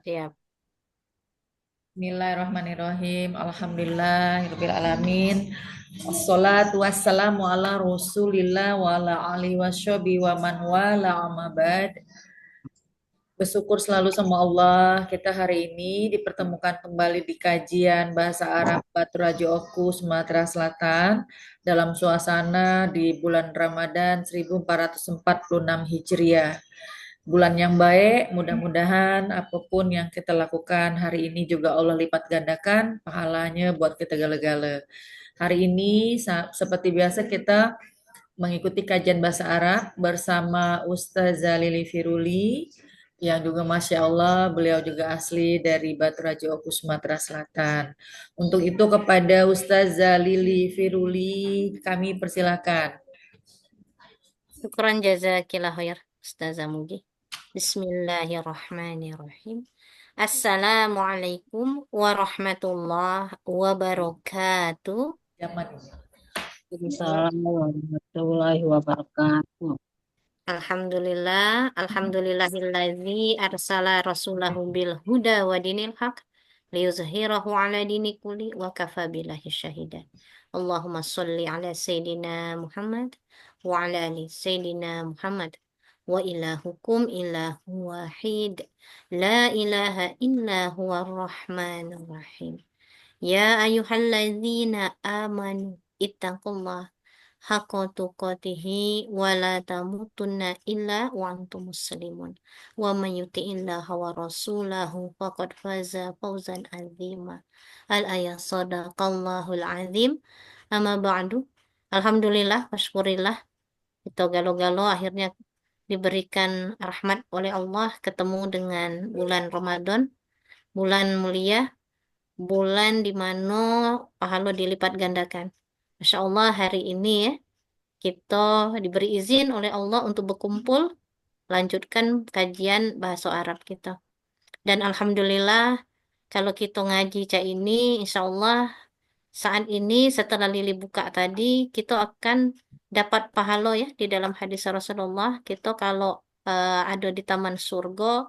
Ya, Bismillahirrahmanirrahim. Alhamdulillahirabbil alamin. Wassalatu wassalamu ala Rasulillah wa ala alihi washabi wa man wala amma ba'd. Bersyukur selalu sama Allah, kita hari ini dipertemukan kembali di kajian Bahasa Arab Batu Rajo Oku, Sumatera Selatan dalam suasana di bulan Ramadan 1446 Hijriah. Bulan yang baik, mudah-mudahan apapun yang kita lakukan hari ini juga Allah lipat gandakan pahalanya buat kita gala-gala. Hari ini seperti biasa kita mengikuti kajian bahasa Arab bersama Ustazah Lili Firuli yang juga Masya Allah beliau juga asli dari Batu Rajo Oku Sumatera Selatan. Untuk itu kepada Ustazah Lili Firuli kami persilakan. syukran jazakillah khair, Ustazah Mugi. Bismillahirrahmanirrahim. Assalamualaikum warahmatullahi wabarakatuh. Zaman Assalamualaikum warahmatullahi wabarakatuh. Alhamdulillah, alhamdulillahilladzi arsala rasulahu bil huda wa dinil haq liyuzhirahu ala dini kulli wa kafa billahi syahida. Allahumma sholli ala sayyidina Muhammad wa ala ali sayyidina Muhammad wa ilahukum ilahu wahid la ilaha illa huwa rahmanur rahim. Ya ayyuhalladzina amanu ittaqullah haqqa tuqatihi wa la tamutunna illa wa antum muslimun. Wa man yuti'illaha wa rasulahu faqad faza fawzan azima. Al-ayat sadaqallahul azim. Amma ba'du. Alhamdulillah, wasyukurillah. Kita galo-galo akhirnya diberikan rahmat oleh Allah ketemu dengan bulan Ramadan, bulan mulia, bulan di mana pahala dilipat gandakan. Masya Allah hari ini ya, kita diberi izin oleh Allah untuk berkumpul, lanjutkan kajian bahasa Arab kita. Dan Alhamdulillah, kalau kita ngaji cak ini, insya Allah saat ini setelah Lili buka tadi, kita akan dapat pahala ya di dalam hadis Rasulullah. Kita kalau ada di taman surga,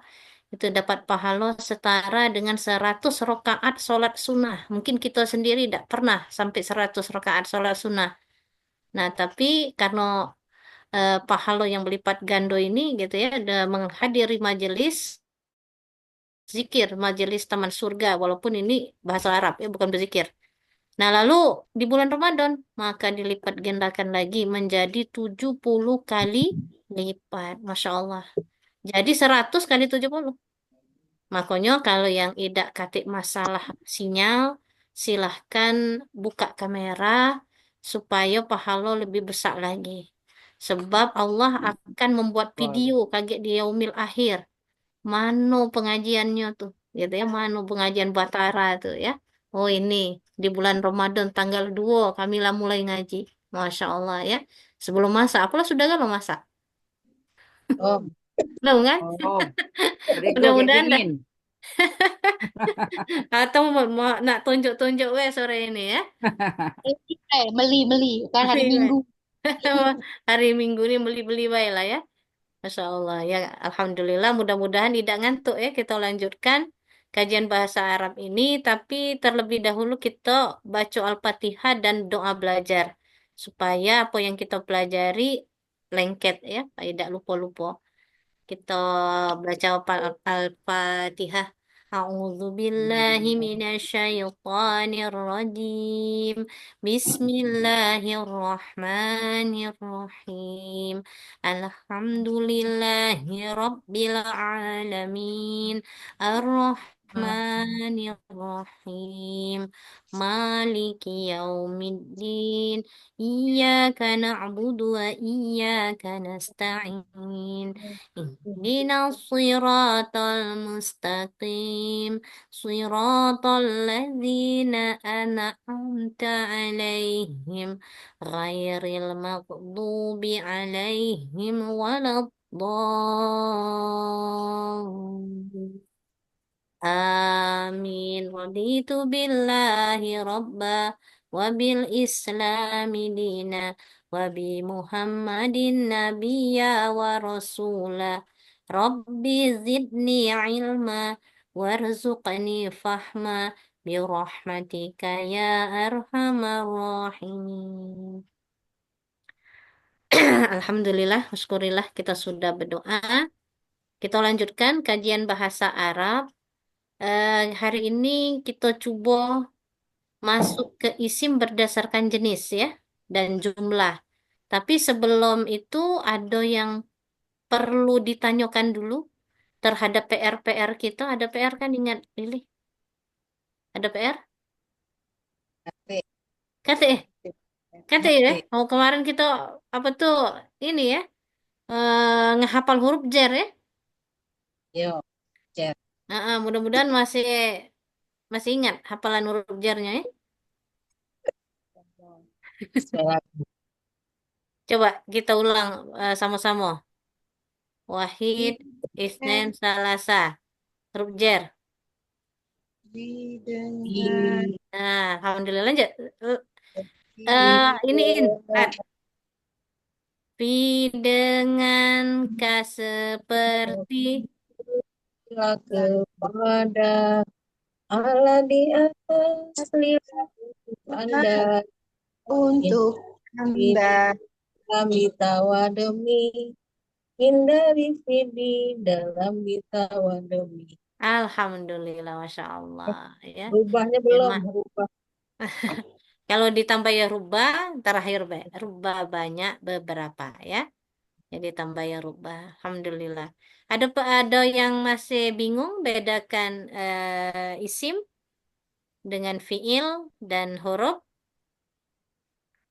itu dapat pahala setara dengan 100 rakaat sholat sunnah. Mungkin kita sendiri tidak pernah sampai 100 rakaat sholat sunnah. Nah, tapi karena pahala yang berlipat ganda ini gitu ya, ada menghadiri majelis zikir, majelis taman surga, walaupun ini bahasa Arab ya, bukan berzikir. Nah, lalu di bulan Ramadan, maka dilipat gandakan lagi menjadi 70 kali lipat. Masya Allah. Jadi 100 kali 70. Makanya kalau yang tidak katik masalah sinyal, silahkan buka kamera supaya pahala lebih besar lagi. Sebab Allah akan membuat video kaget di yaumil akhir. Mano pengajiannya tuh, gitu ya, mano pengajian Batara tuh ya. Oh ini di bulan Ramadan tanggal 2 kami lah mulai ngaji. Masya Allah ya. Sebelum masak, akulah sudah kalau masak. Oh, Belum kan? oh, Rego kayak Mudah-mudahan dah. dingin. Atau mau nak tunjuk-tunjuk sore ini ya. Beli kan hari Minggu. Hari Minggu ini beli-beli baik lah ya. Masya Allah ya. Alhamdulillah mudah-mudahan tidak ngantuk ya. Kita lanjutkan kajian bahasa Arab ini. Tapi terlebih dahulu kita baca Al-Fatihah dan doa belajar. Supaya apa yang kita pelajari lengket ya. Tidak lupa-lupa. Kita baca Al-Fatihah. A'udzu billahi minasyaitonir rajim. Bismillahirrahmanirrahim. Alhamdulillahi rabbil alamin. Ar-Rahmanir Rahim. Maliki yaumiddin. Iyyaka na'budu wa iyyaka nasta'in. اهدنا الصراط المستقيم صراط الذين أنعمت عليهم غير المغضوب عليهم ولا الضالين آمين رضيت بالله ربا وبالإسلام دينا وبمحمد نبيا ورسولا ربي زدني علما warzuqni fahma birahmatika ya arhamar rahimin. Alhamdulillah, syukurillah kita sudah berdoa. Kita lanjutkan kajian bahasa Arab. Hari ini kita coba masuk ke isim berdasarkan jenis ya dan jumlah. Tapi sebelum itu ada yang perlu ditanyakan dulu terhadap PR-PR kita. Ada PR kan ingat Lili? Ada PR? Kate, Kata kata ya. Oh kemarin kita apa tuh ini ya ngehafal huruf jer ya. yo, chat. Mudah-mudahan masih masih ingat hafalan huruf jernya ya. Suara Coba kita ulang sama-sama. Wahid, Isnin, Salasa. Huruf jer. Dengan Nah, alhamdulillah lanjut. Iniin. Fi dengan ka seperti kepada Allah di atas lihat Anda untuk Anda kami tawa demi hindari fidi dalam bitawa demi. Alhamdulillah, Masya Allah. Ya, Rubahnya belum, memang. rubah. Kalau ditambah ya rubah, terakhir rubah banyak beberapa ya. Jadi tambah ya rubah. Alhamdulillah. Ada yang masih bingung bedakan isim dengan fiil dan huruf?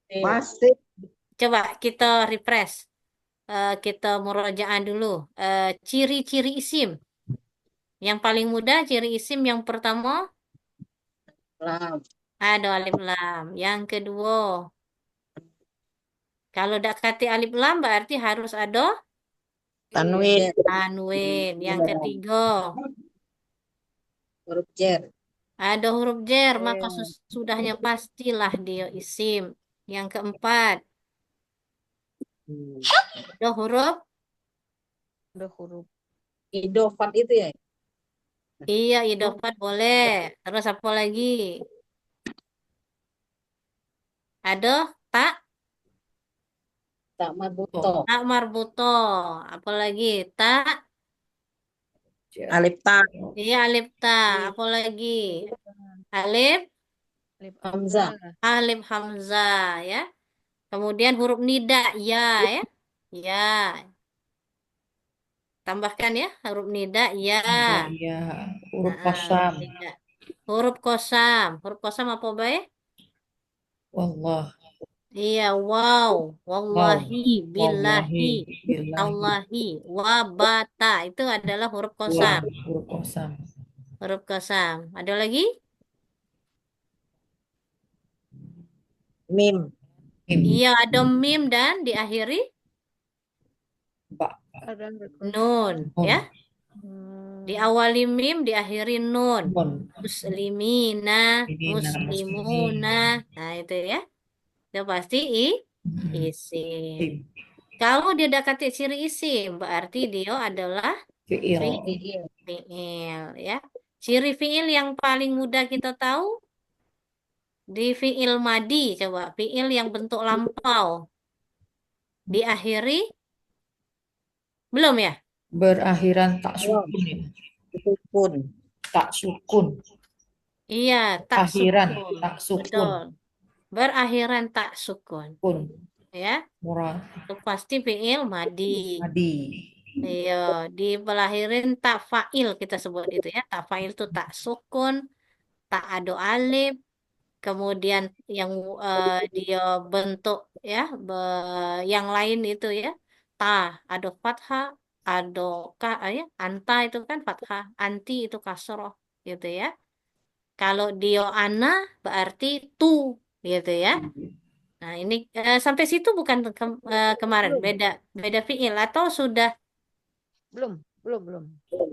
masih Coba kita refresh. Kita murojaah dulu. Ciri-ciri isim. Yang paling mudah ciri isim yang pertama Lam, ada alif lam. Yang kedua, kalau dak kati alif lam berarti harus ada tanwin, tanwin. Yang ketiga, huruf jer. ada huruf jer, maka sudahnya pastilah dia isim. Yang keempat, ada huruf udah huruf Idofat itu ya. iya idofat boleh. Terus apa lagi? Ada tak Tak marbuto. tak marbuto. Apa lagi? Tak Alif ta. iya alif ta. Apa lagi? Alif Hamzah. alif hamzah ya. Kemudian huruf nida ya ya. Ya. Tambahkan ya huruf nida ya. ya huruf Nah, kosam nida. Huruf kosam. Huruf kosam apa baik? wallah Iya, wow. wow Wallahi, billahi, wallahi billahi Allahi, wabata. Itu adalah huruf wah kosam. huruf kosam Huruf kosam. Ada lagi? Mim. mim Iya, ada mim dan diakhiri ba nun. nun Ya, diawali mim, diakhiri nun. nun Muslimina, ini muslimin muslimuna. Nah, itu ya. Itu pasti isim. Sim. Kalau dia dekati ciri isim, berarti dia adalah fiil fiil, ya. Ciri fiil yang paling mudah kita tahu di fiil madi, coba fiil yang bentuk lampau diakhiri belum ya? berakhiran tak Belum. sukun ya. Itu pun. Tak sukun Iya, tak akhiran sukun. tak sukun Betul. Berakhiran tak sukun, kun ya. murah Itu pasti fiil madi. madi Iya, di pelahirin tak fa'il kita sebut itu ya. Tak fa'il itu tak sukun, tak ada alif, kemudian yang dia bentuk ya, yang lain itu ya. Ta, ada fathah, ada ka, ya, anta itu kan fathah, anti itu kasroh gitu ya. Kalau dia ana berarti tu gitu ya. Nah, ini sampai situ bukan kemarin Belum. beda beda fiil atau sudah belum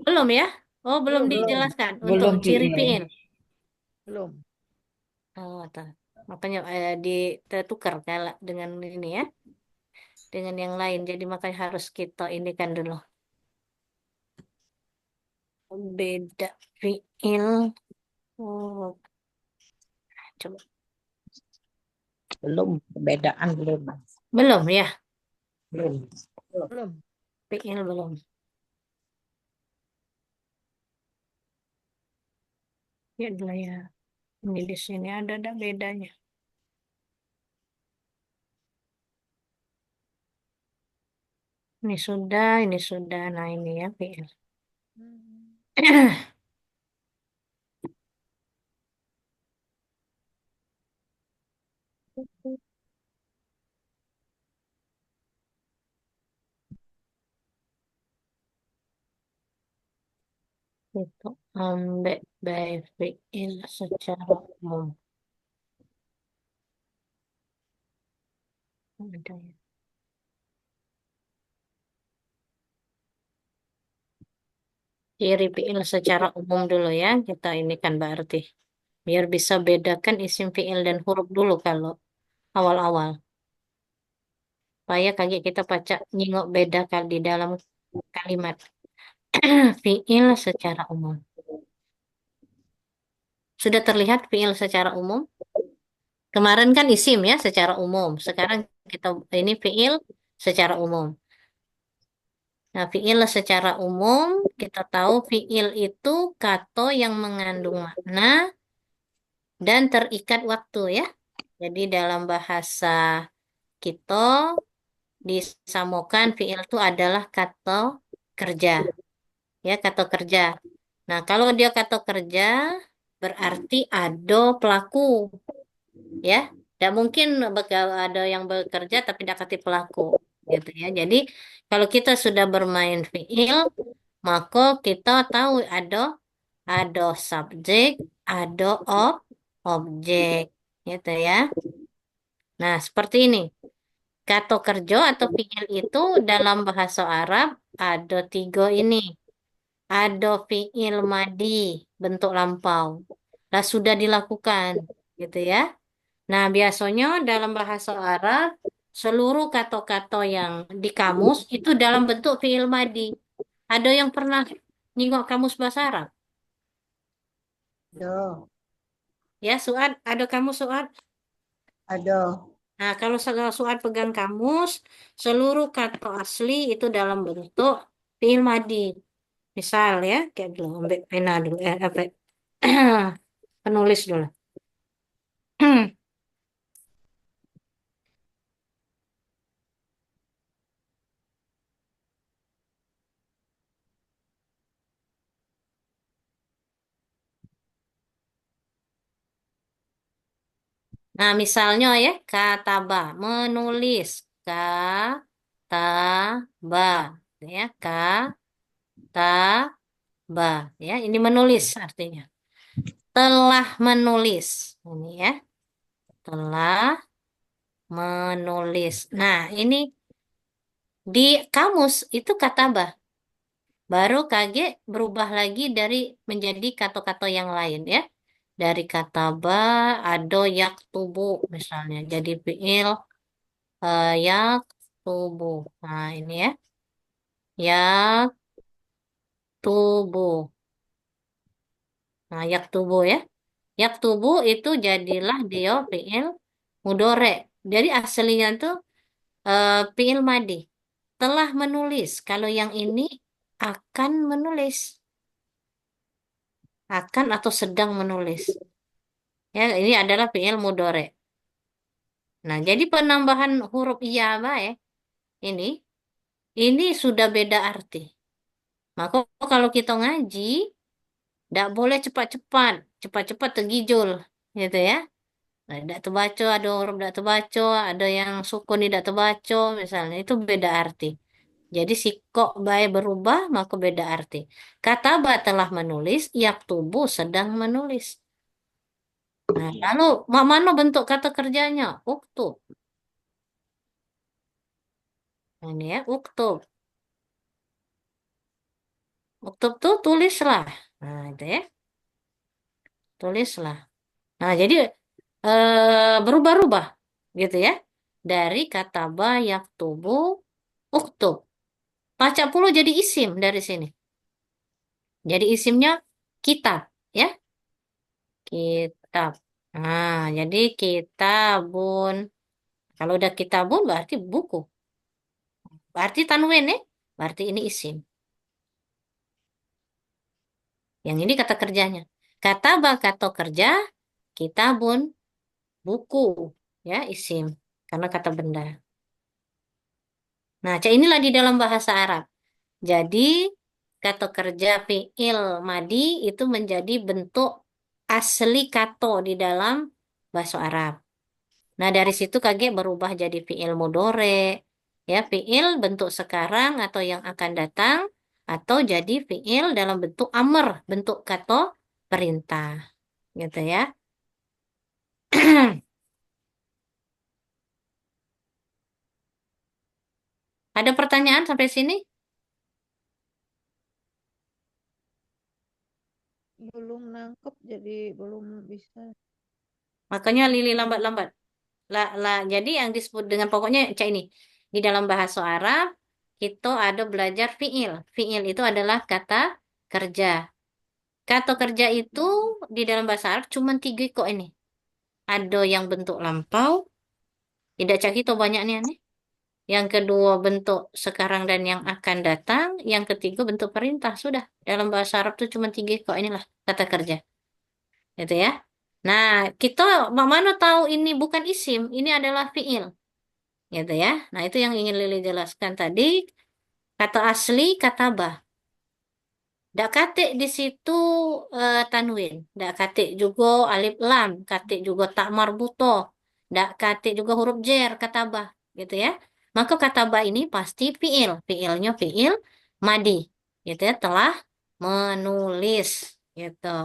belum ya? Oh, belum Belum. dijelaskan untuk belum ciri fiil fiil. belum Oh, makanya ditukar kalau dengan ini ya, dengan yang lain. Jadi makanya harus kita ini kan dulu. Beda fiil. Oh, coba. Belum, perbedaan belum. Belum ya? Belum. Belum. Fiil belum. Ya adalah ya. Ini di sini ada bedanya. Ini sudah, ini sudah. Nah ini ya fiil. Itu ambek baik fiil secara umum. Ada ya. Ciri fiil secara umum dulu ya. Kita ini kan berarti. Biar bisa bedakan isim fiil dan huruf dulu kalau awal-awal. Supaya kaget kita baca nyingok beda kali di dalam kalimat. Fiil secara umum. Sudah terlihat fiil secara umum? Kemarin kan isim ya secara umum. Sekarang kita ini fiil secara umum. Nah, fiil secara umum kita tahu fiil itu kata yang mengandung makna dan terikat waktu ya. Jadi dalam bahasa kita disamakan fiil itu adalah kata kerja. Ya, kata kerja. Nah, kalau dia kata kerja berarti ada pelaku. Ya, tidak mungkin ada yang bekerja tapi tidak kati pelaku. Gitu ya. Jadi, kalau kita sudah bermain fiil, maka kita tahu ada subjek, ada objek. Gitu ya. Nah, seperti ini. Kata kerja atau fiil itu dalam bahasa Arab ada tiga ini. Ada fiil madi, bentuk lampau. Lah sudah dilakukan, gitu ya. Nah, biasanya dalam bahasa Arab, seluruh kata-kata yang di kamus itu dalam bentuk fiil madi. Ada yang pernah nengok kamus bahasa Arab? Ada. Ya, Suad, ada kamus Suad? Ada. Nah, kalau Suad pegang kamus, seluruh kata asli itu dalam bentuk fiil madi. Misal ya, kayak dulu, ambil pena dulu, apa, penulis dulu. Nah, misalnya ya, kataba, menulis. Kataba, ya, kataba, ya, ini menulis artinya. Telah menulis. Ini ya, telah menulis. Nah, ini di kamus itu kataba. Baru kaget berubah lagi dari menjadi kata-kata yang lain ya. Dari kata ba, ado yaktubu misalnya. Jadi fiil yaktubu. Nah ini ya. Yaktubu. Nah yaktubu ya. Yaktubu itu jadilah dia fiil mudore. Jadi aslinya tuh fiil madi. Telah menulis. Kalau yang ini akan menulis. Akan atau sedang menulis. Ya, ini adalah fiil mudore. Nah, jadi penambahan huruf iya ya, ini ini sudah beda arti. Maka kalau kita ngaji, tidak boleh cepat-cepat, cepat-cepat tergijul, gitu ya. Nah, tidak terbaca, ada huruf tidak terbaca, ada yang sukun tidak terbaca, misalnya itu beda arti. Jadi si kok baik berubah, maka beda arti. Kata ba telah menulis, yaktubu sedang menulis. Nah, lalu mana bentuk kata kerjanya? Uktub. Nah, ini ya, uktub. Uktub tuh tulislah. Nah, itu ya, tulislah. Nah, jadi berubah-ubah gitu ya. Dari kata ba yaktubu uktub. Baca puluh jadi isim dari sini. Jadi isimnya kitab, ya, kitab. Nah, jadi kitabun. Kalau udah kitabun berarti buku. Berarti tanwin ya. Berarti ini isim. Yang ini kata kerjanya. Kata kerja, kitabun, buku. Ya, isim. Karena kata benda. Nah, inilah di dalam bahasa Arab. Jadi, kata kerja fi'il madi itu menjadi bentuk asli kato di dalam bahasa Arab. Nah, dari situ kage berubah jadi fi'il mudore. Ya, fi'il bentuk sekarang atau yang akan datang. Atau jadi fi'il dalam bentuk amr, bentuk kato perintah. Gitu ya. Ada pertanyaan sampai sini? Belum nangkep jadi belum bisa. Makanya Lili lambat-lambat. Jadi yang disebut dengan pokoknya cak ini. Di dalam bahasa Arab, kita ada belajar fi'il. Fi'il itu adalah kata kerja. Kata kerja itu di dalam bahasa Arab cuma tiga kok ini. Ada yang bentuk lampau, tidak cak itu banyaknya nih. Yang kedua bentuk sekarang dan yang akan datang. Yang ketiga bentuk perintah. Sudah. Dalam bahasa Arab tuh cuma tiga kok inilah kata kerja. Gitu ya. Nah, kita mana tahu ini bukan isim, ini adalah fi'il. Gitu ya. Nah, itu yang ingin Lili jelaskan tadi. Kata asli, kata bah. Dak katik di situ tanwin. Dak katik juga alif lam. Katik juga tak marbuto. Dak katik juga huruf jer, kata bah. Gitu ya. Maka kata bah ini pasti fi'il. Fi'ilnya fi'il madi. Gitu ya. Telah menulis. Gitu.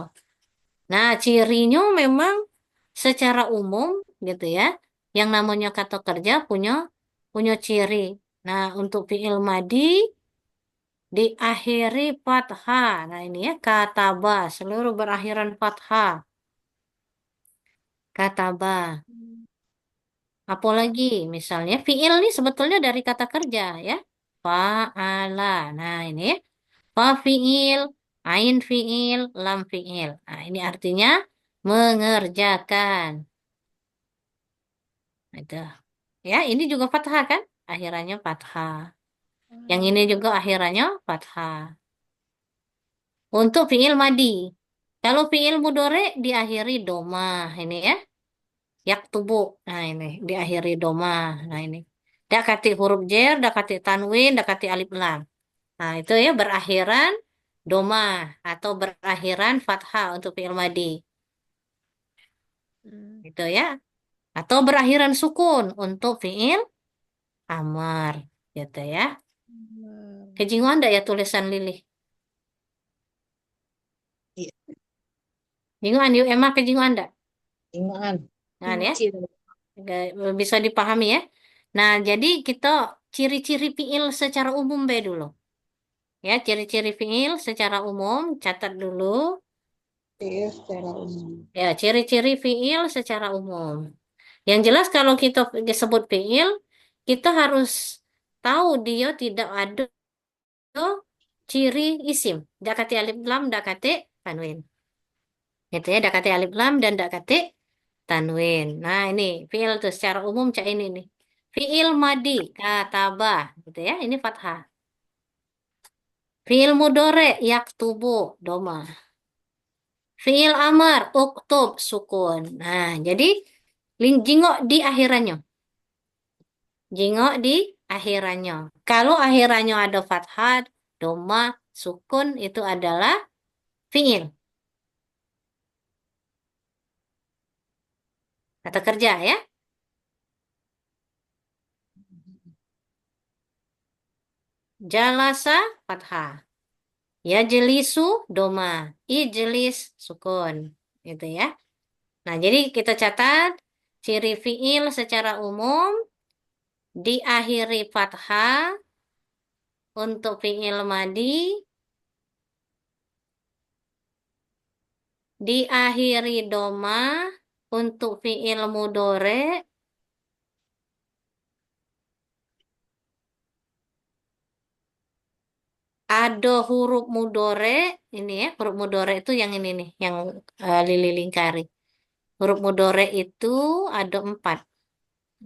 Nah, cirinya memang secara umum gitu ya. Yang namanya kata kerja punya punya ciri. Nah, untuk fi'il madi diakhiri fathah. Nah, ini ya kataba, seluruh berakhiran fathah. Kataba. Apalagi misalnya fi'il nih sebetulnya dari kata kerja ya. Fa'ala. Nah, ini ya. Fa fi'il, ain fi'il, lam fi'il. Nah, ini artinya mengerjakan. Itu. Ya, ini juga fathah kan? Akhirannya fathah. Yang ini juga akhirannya fathah. Untuk fi'il madi. Kalau fi'il mudore diakhiri domah. Ini ya. Yaktubu. Nah ini. Diakhiri domah. Nah ini. Dakati huruf jer, dakati tanwin, dakati alif lam. Nah itu ya berakhiran domah. Atau berakhiran fathah untuk fi'il madi. Itu ya. Atau berakhiran sukun untuk fi'il amar. Gitu ya. Kejingan ada ya tulisan Lili? Iya. Jinguan yuk, Emma kejingan ada? Ingat. Nah, ya. Bisa dipahami ya. Nah, jadi kita ciri-ciri fiil secara umum be dulu. Ya, ciri-ciri fiil secara umum catat dulu. Iya, secara umum. Ya, ciri-ciri fiil secara umum. Yang jelas kalau kita sebut fiil, kita harus tahu dia tidak ada ciri isim. Dakati alif lam, dakati tanwin. Gitu ya, dakati alif lam dan dakati tanwin. Nah, ini fiil tuh secara umum cak ini nih. Fiil madi, katabah, gitu ya. Ini fathah. Fiil mudore, yaktubu, doma. Fiil amar, uktub, sukun. Nah, jadi jingok di akhirannya. Jingok di akhirannya. Kalau akhirannya ada fathah, doma, sukun, itu adalah fiil. Kata kerja ya. Jalasa, fathah. Ya jelisu doma, ijlis sukun, gitu ya. Nah, jadi kita catat ciri fiil secara umum diakhiri fathah untuk fiil madi, diakhiri doma untuk fiil mudore, ada huruf mudore, ini ya, huruf mudore itu yang ini nih, yang lili lingkari. Huruf mudore itu ada 4.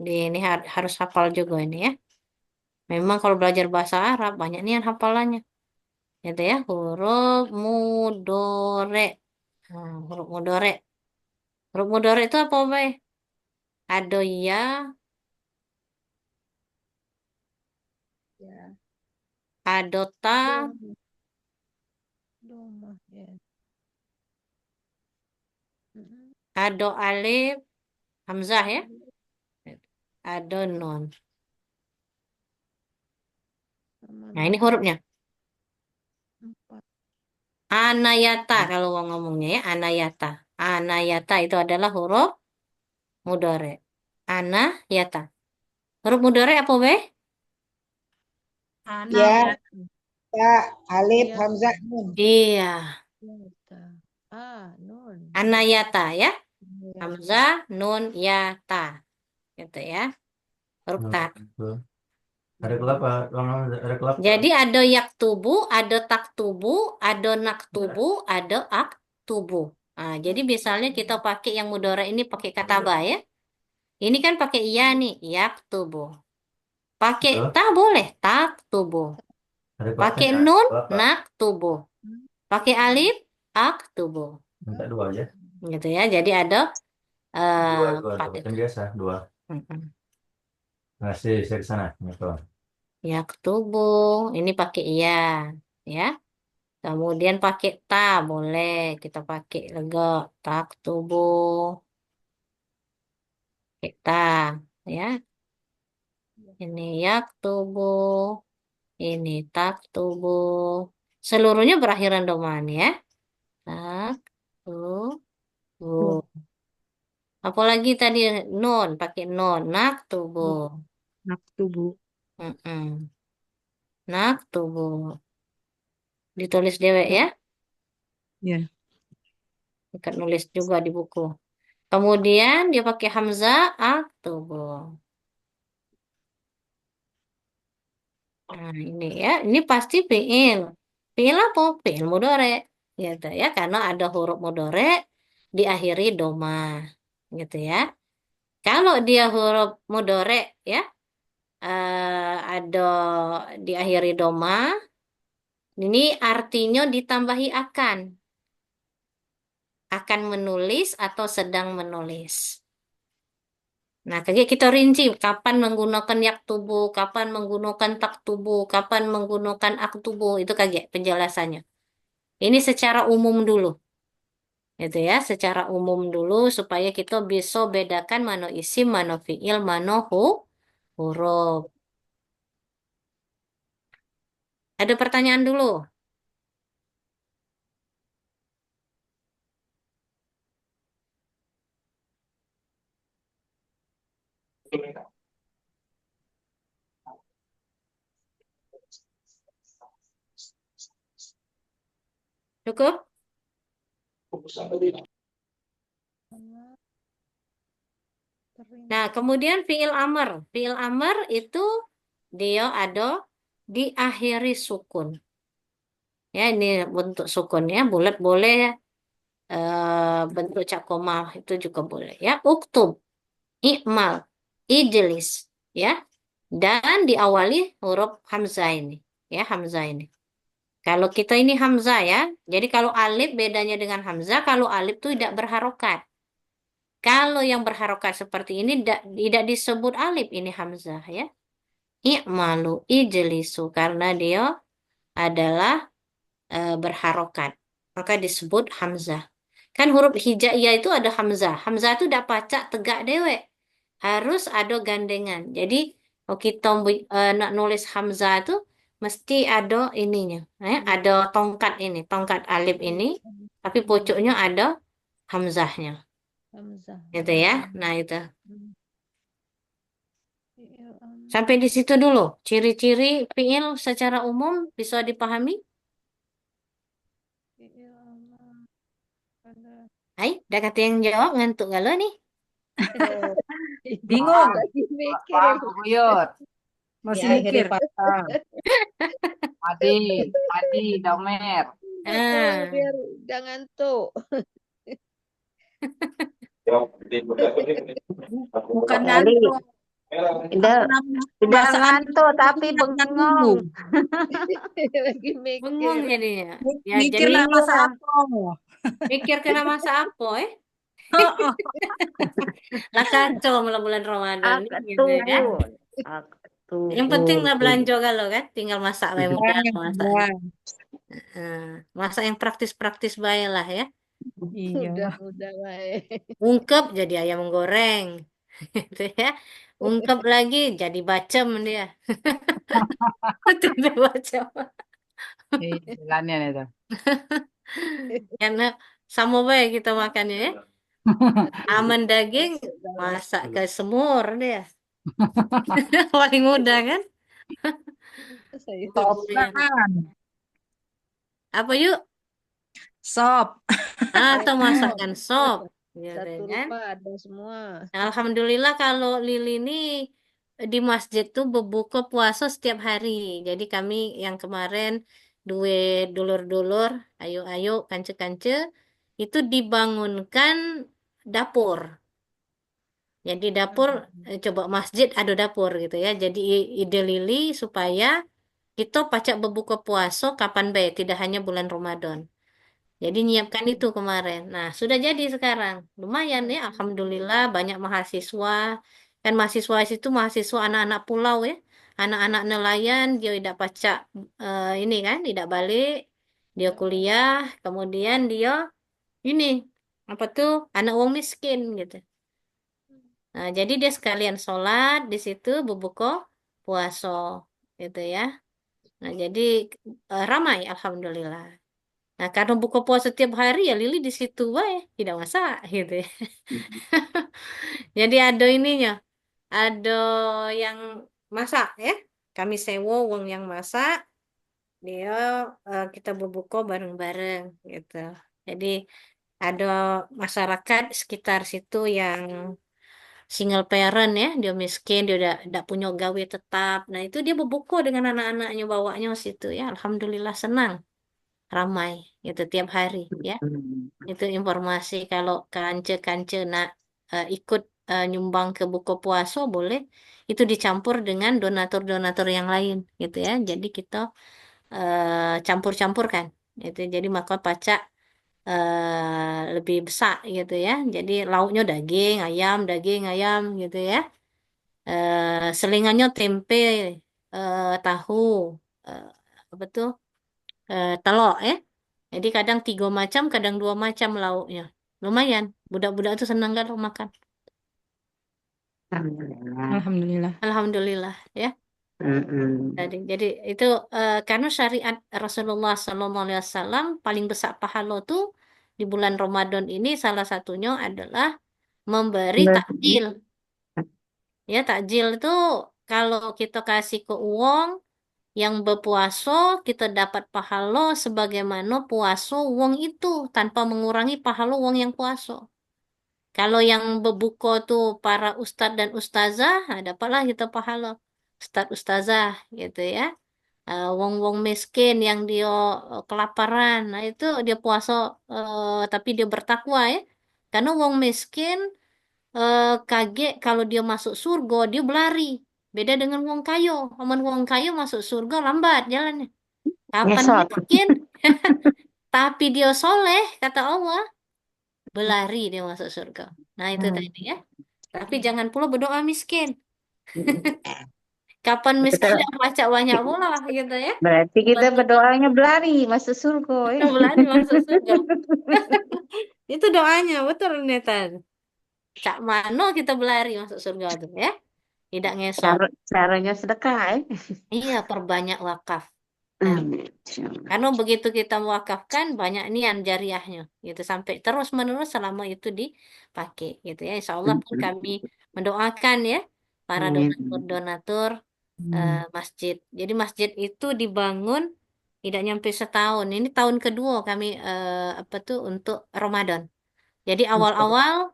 Ini harus hafal juga ini ya. Memang kalau belajar bahasa Arab banyak nih yang hafalannya. Gitu ya, huruf mudore. Nah, huruf mudore. Huruf mudore itu apa, Bay? Ada ya, Ya. ada ta, Doma. Doma. Ya. Mm-mm. ada alif, hamzah ya, Alif ada nun. sama Nah, ini nun. hurufnya. 4. Anayata kalau ngomongnya ya, anayata. Anayata itu adalah huruf mudore. Anayata. Huruf mudore apa, Bay? Ana Ya, ya. ya, alif, Ya. hamzah, nun. Iya, Yata. Nun. anayata ya. Yata. Hamzah, nun, ya, ta. Gitu ya. Huruf ta. Ada kelapa, ada kelapa. Jadi ada yak tubu, ada tak tubu, ada nak tubu, ada ak tubu. Nah, jadi misalnya kita pakai yang mudore ini pakai kata ba ya. Ini kan pakai iya nih, yak tubu. Pakai Betul. ta boleh, tak tubu. Ada Pakai kelapanya. nun, Kelapa. nak tubu. Pakai alif, ak tubu. Minta 2 aja. Gitu ya. Jadi ada Dua 4 kan itu. biasa 2. Mm-mm. Ngasih saya ke sana. Betul. Yak tubu, ini pakai iya, ya. Kemudian pakai ta boleh kita pakai lega tak tubuh kita ya. Ini yak tubuh, ini tak tubuh. Seluruhnya berakhiran doman ya. Tak tubuh. Apalagi tadi non pakai non nak tubuh. Nak tubuh. Mm-mm. Nak tubuh. Ditulis dewek ya. Ya. Ikat nulis juga di buku. Kemudian dia pakai hamzah ak tubuh. Nah, ini ya, ini pasti fiil. Fiil apa? Fiil mudore. Gitu ya, karena ada huruf mudore diakhiri doma. Gitu ya. Kalau dia huruf mudore ya, ada diakhiri doma, ini artinya ditambahi akan. Akan menulis atau sedang menulis. Nah, kayak kita rinci kapan menggunakan yak tubuh, kapan menggunakan tak tubuh, kapan menggunakan ak tubuh, itu kayak penjelasannya. Ini secara umum dulu. Itu ya, secara umum dulu supaya kita bisa bedakan mana isim, mana fiil, mana huruf. Ada pertanyaan dulu? Cukup? Nah, kemudian fiil amr. Fiil amr itu dia ada diakhiri sukun. Ya, ini bentuk sukunnya bulat boleh, bentuk cakoma itu juga boleh. Ya, uktub, ikmal, ijlis, ya, dan diawali huruf hamzah ini, ya hamzah ini. Kalau kita ini hamzah ya, jadi kalau alif bedanya dengan hamzah, kalau alif itu tidak berharokat. Kalau yang berharokat seperti ini tidak disebut alif, ini hamzah ya. I'malu, ijlisu, karena dia adalah berharokat. Maka disebut hamzah. Kan huruf hijaiyah itu ada hamzah. Hamzah itu tidak pacak tegak dewek. Harus ada gandengan. Jadi kalau kita nak nulis hamzah itu mesti ada ininya. Ada tongkat ini, tongkat alif ini. Tapi pucuknya ada hamzahnya. Hamzah. Gitu ya. Nah itu. Fiil amr. Sampai di situ dulu. Ciri-ciri fiil secara umum bisa dipahami? Fiil amr. Ada. Hai, udah kata yang jawab ngantuk galau nih. Bingung. Lagi mikir. Paham, Bu Buyut. Masih akhirnya mikir. pasang. Adi, Damer. Ah, Biar jangan tuh. Bukan Ali, ngantuk. tidak, Apa namanya? tidak Masalah ngantuk tapi ingatan bengong. dulu. Lagi bengong mikir. jadinya. Ya, Mikir jadi nak masak Iya. apa? mikir kena masa apa, Heeh. Lah kacau malah bulan Ramadan nih, gitu ya. Yang penting lah belanja kalau kan, tinggal masak bae modal masak. Ya, Masak yang praktis-praktis bae lah ya. iya. Udah baik. Ungkep jadi ayam goreng, gitu ya. Ungkep lagi jadi bacem dia. Tempe bacem. Jalannya itu. Karena sama baik kita makannya ya. Aman daging, masak ke semur dia. Paling mudah kan? Sayur Kemudian, Kan, apa yuk? sop. Atau masakan sop, gitu satu kan? rupa ada semua. Alhamdulillah kalau Lili ini di masjid tuh berbuka puasa setiap hari. Jadi kami yang kemarin dua dulur-dulur, ayo-ayo kance-kance, itu dibangunkan dapur. Jadi dapur, coba masjid ada dapur gitu ya. Jadi ide Lili supaya kita pacak berbuka puasa kapan baik, tidak hanya bulan Ramadan. Jadi nyiapkan itu kemarin. Nah, sudah jadi sekarang. Lumayan ya, alhamdulillah banyak mahasiswa. Kan mahasiswa itu mahasiswa anak-anak pulau ya. Anak-anak nelayan dia tidak pacak ini kan, tidak balik. Dia kuliah, kemudian dia ini apa tuh anak wong miskin gitu. Nah, jadi dia sekalian sholat di situ berbuka puasa gitu ya. Nah, jadi ramai alhamdulillah. Nah, karena buka puasa setiap hari ya Lili di situ wae, tidak masak gitu ya. Jadi ada ininya, ada yang masak ya. Kami sewa wong yang masak, dia kita berbuka bareng-bareng gitu. Jadi ada masyarakat sekitar situ yang single parent ya, dia miskin, dia udah punya gawe tetap. Nah, itu dia berbuka dengan anak-anaknya bawanya situ ya. Alhamdulillah senang, ramai gitu tiap hari ya. Itu informasi kalau kance-kance nak ikut nyumbang ke buku puasa boleh itu dicampur dengan donatur-donatur yang lain gitu ya. Jadi kita campur-campurkan itu jadi maka pacak lebih besar gitu ya. Jadi lauknya daging ayam gitu ya. Selingannya tempe, tahu, eh, apa tuh telur ya. Jadi kadang 3 macam, kadang 2 macam lauknya. Lumayan. Budak-budak tuh senang kan makan. Alhamdulillah. Alhamdulillah ya. Jadi itu karena syariat Rasulullah SAW paling besar pahala tuh di bulan Ramadan ini salah satunya adalah memberi takjil. Ya takjil itu kalau kita kasih ke uang yang berpuasa kita dapat pahala sebagaimana puasa uang itu tanpa mengurangi pahala uang yang puasa. Kalau yang berbuka tuh para ustadz dan ustazah, nah dapatlah kita pahala ustadz ustazah gitu ya. Wong-wong miskin yang dia kelaparan, nah itu dia puasa tapi dia bertakwa ya. Karena wong miskin kaget kalau dia masuk surga dia berlari. Beda dengan wong kayo. Aman wong kayo masuk surga lambat jalannya. Kapan miskin tapi dia soleh kata Allah berlari dia masuk surga. Nah itu tadi ya. Tapi jangan pula berdoa miskin. Kapan miskin yang baca banyak pula gitu ya. Berarti kita berdoanya berlari masuk surga. Berlari masuk surga. Itu doanya betul Netan. Cak mano kita berlari masuk surga tuh ya. Tidak ngesot. Caranya sedekah. Iya perbanyak wakaf. Nah, karena begitu kita mewakafkan banyak nian jariahnya gitu sampai terus menerus selama itu dipakai gitu ya. Insya Allah pun kami mendoakan ya para donatur-donatur masjid. Jadi masjid itu dibangun tidak nyampe setahun. Ini tahun kedua kami apa tuh untuk Ramadan. Jadi awal-awal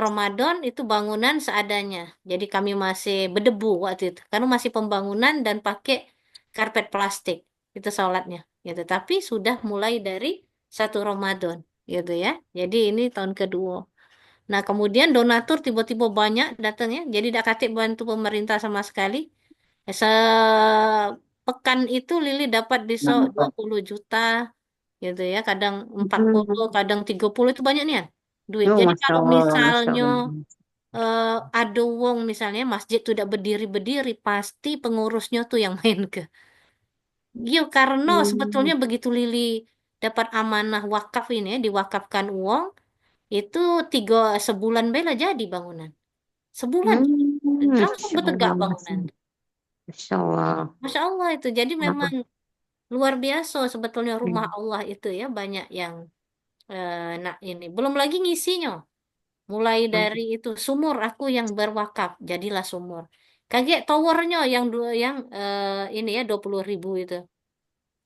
Ramadan itu bangunan seadanya. Jadi kami masih berdebu waktu itu. Karena masih pembangunan dan pakai karpet plastik. Itu sholatnya. Gitu. Tapi sudah mulai dari 1 Ramadan. Gitu ya. Jadi ini tahun kedua. Nah kemudian donatur tiba-tiba banyak datangnya. Jadi tidak katik bantu pemerintah sama sekali. Sepekan itu Lili dapat di 20 juta gitu ya, kadang 40, kadang 30 itu banyak nih ya duit. Oh, Jadi Masya kalau Allah, Masya misalnya Allah. ada wong misalnya masjid tuh udah berdiri-berdiri, pasti pengurusnya tuh yang main ke. Iya, karena Hmm. sebetulnya begitu Lili dapat amanah wakaf ini ya, diwakafkan uang, itu 3 sebulan bela jadi bangunan. Sebulan langsung Masya bertegak Allah, bangunan. Masya Allah. Masya Allah itu. Jadi memang Apa? luar biasa sebetulnya rumah Hmm. Allah itu ya, banyak yang nak ini. Belum lagi ngisinya. Mulai dari itu sumur aku yang berwakaf, jadilah sumur. Kaget towernya yang dua yang ini ya 20.000 itu.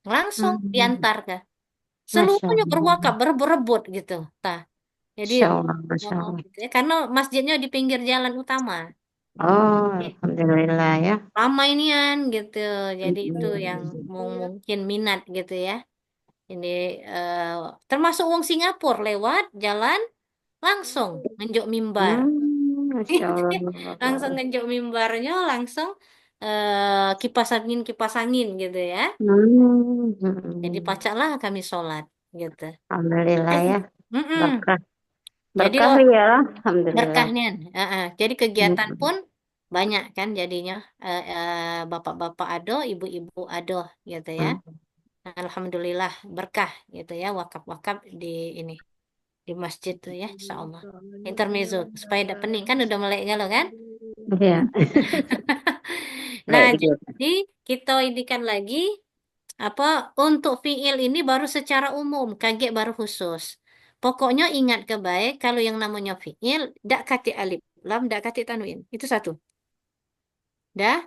Langsung Hmm. diantar ke. Masya Seluruhnya Allah, berwakaf, berebut gitu. Tah. Jadi Masya Allah, Masya oh, Allah. gitu ya. Karena masjidnya di pinggir jalan utama. Oh, Eh, Alhamdulillah ya. Ramai nian gitu. Jadi itu yang Hmm. mungkin minat gitu ya. Ini eh, termasuk wong Singapura lewat jalan langsung ngenjuk mimbar. Masya Langsung Allah. ngenjuk mimbarnya, langsung kipas angin gitu ya. Jadi Hmm. pacaklah kami sholat gitu. Alhamdulillah Eh, ya. mm-mm. Berkah. Jadi Berkah oh, ya. Alhamdulillah. berkahnya. Jadi kegiatan Hmm. pun banyak kan jadinya. Bapak-bapak ado, ibu-ibu ado gitu ya. Hmm. Alhamdulillah berkah gitu ya, wakaf-wakaf di ini di masjid tuh ya, insya Allah. Intermezzo supaya tidak pening kan udah mulai galau kan. Iya. Nah, Baik dikit. jadi kita indikan lagi apa untuk fiil ini baru secara umum, kaget baru khusus. Pokoknya ingat ke baik kalau yang namanya fiil dak kati alif lam, dak kati tanwin. Itu satu. Dah.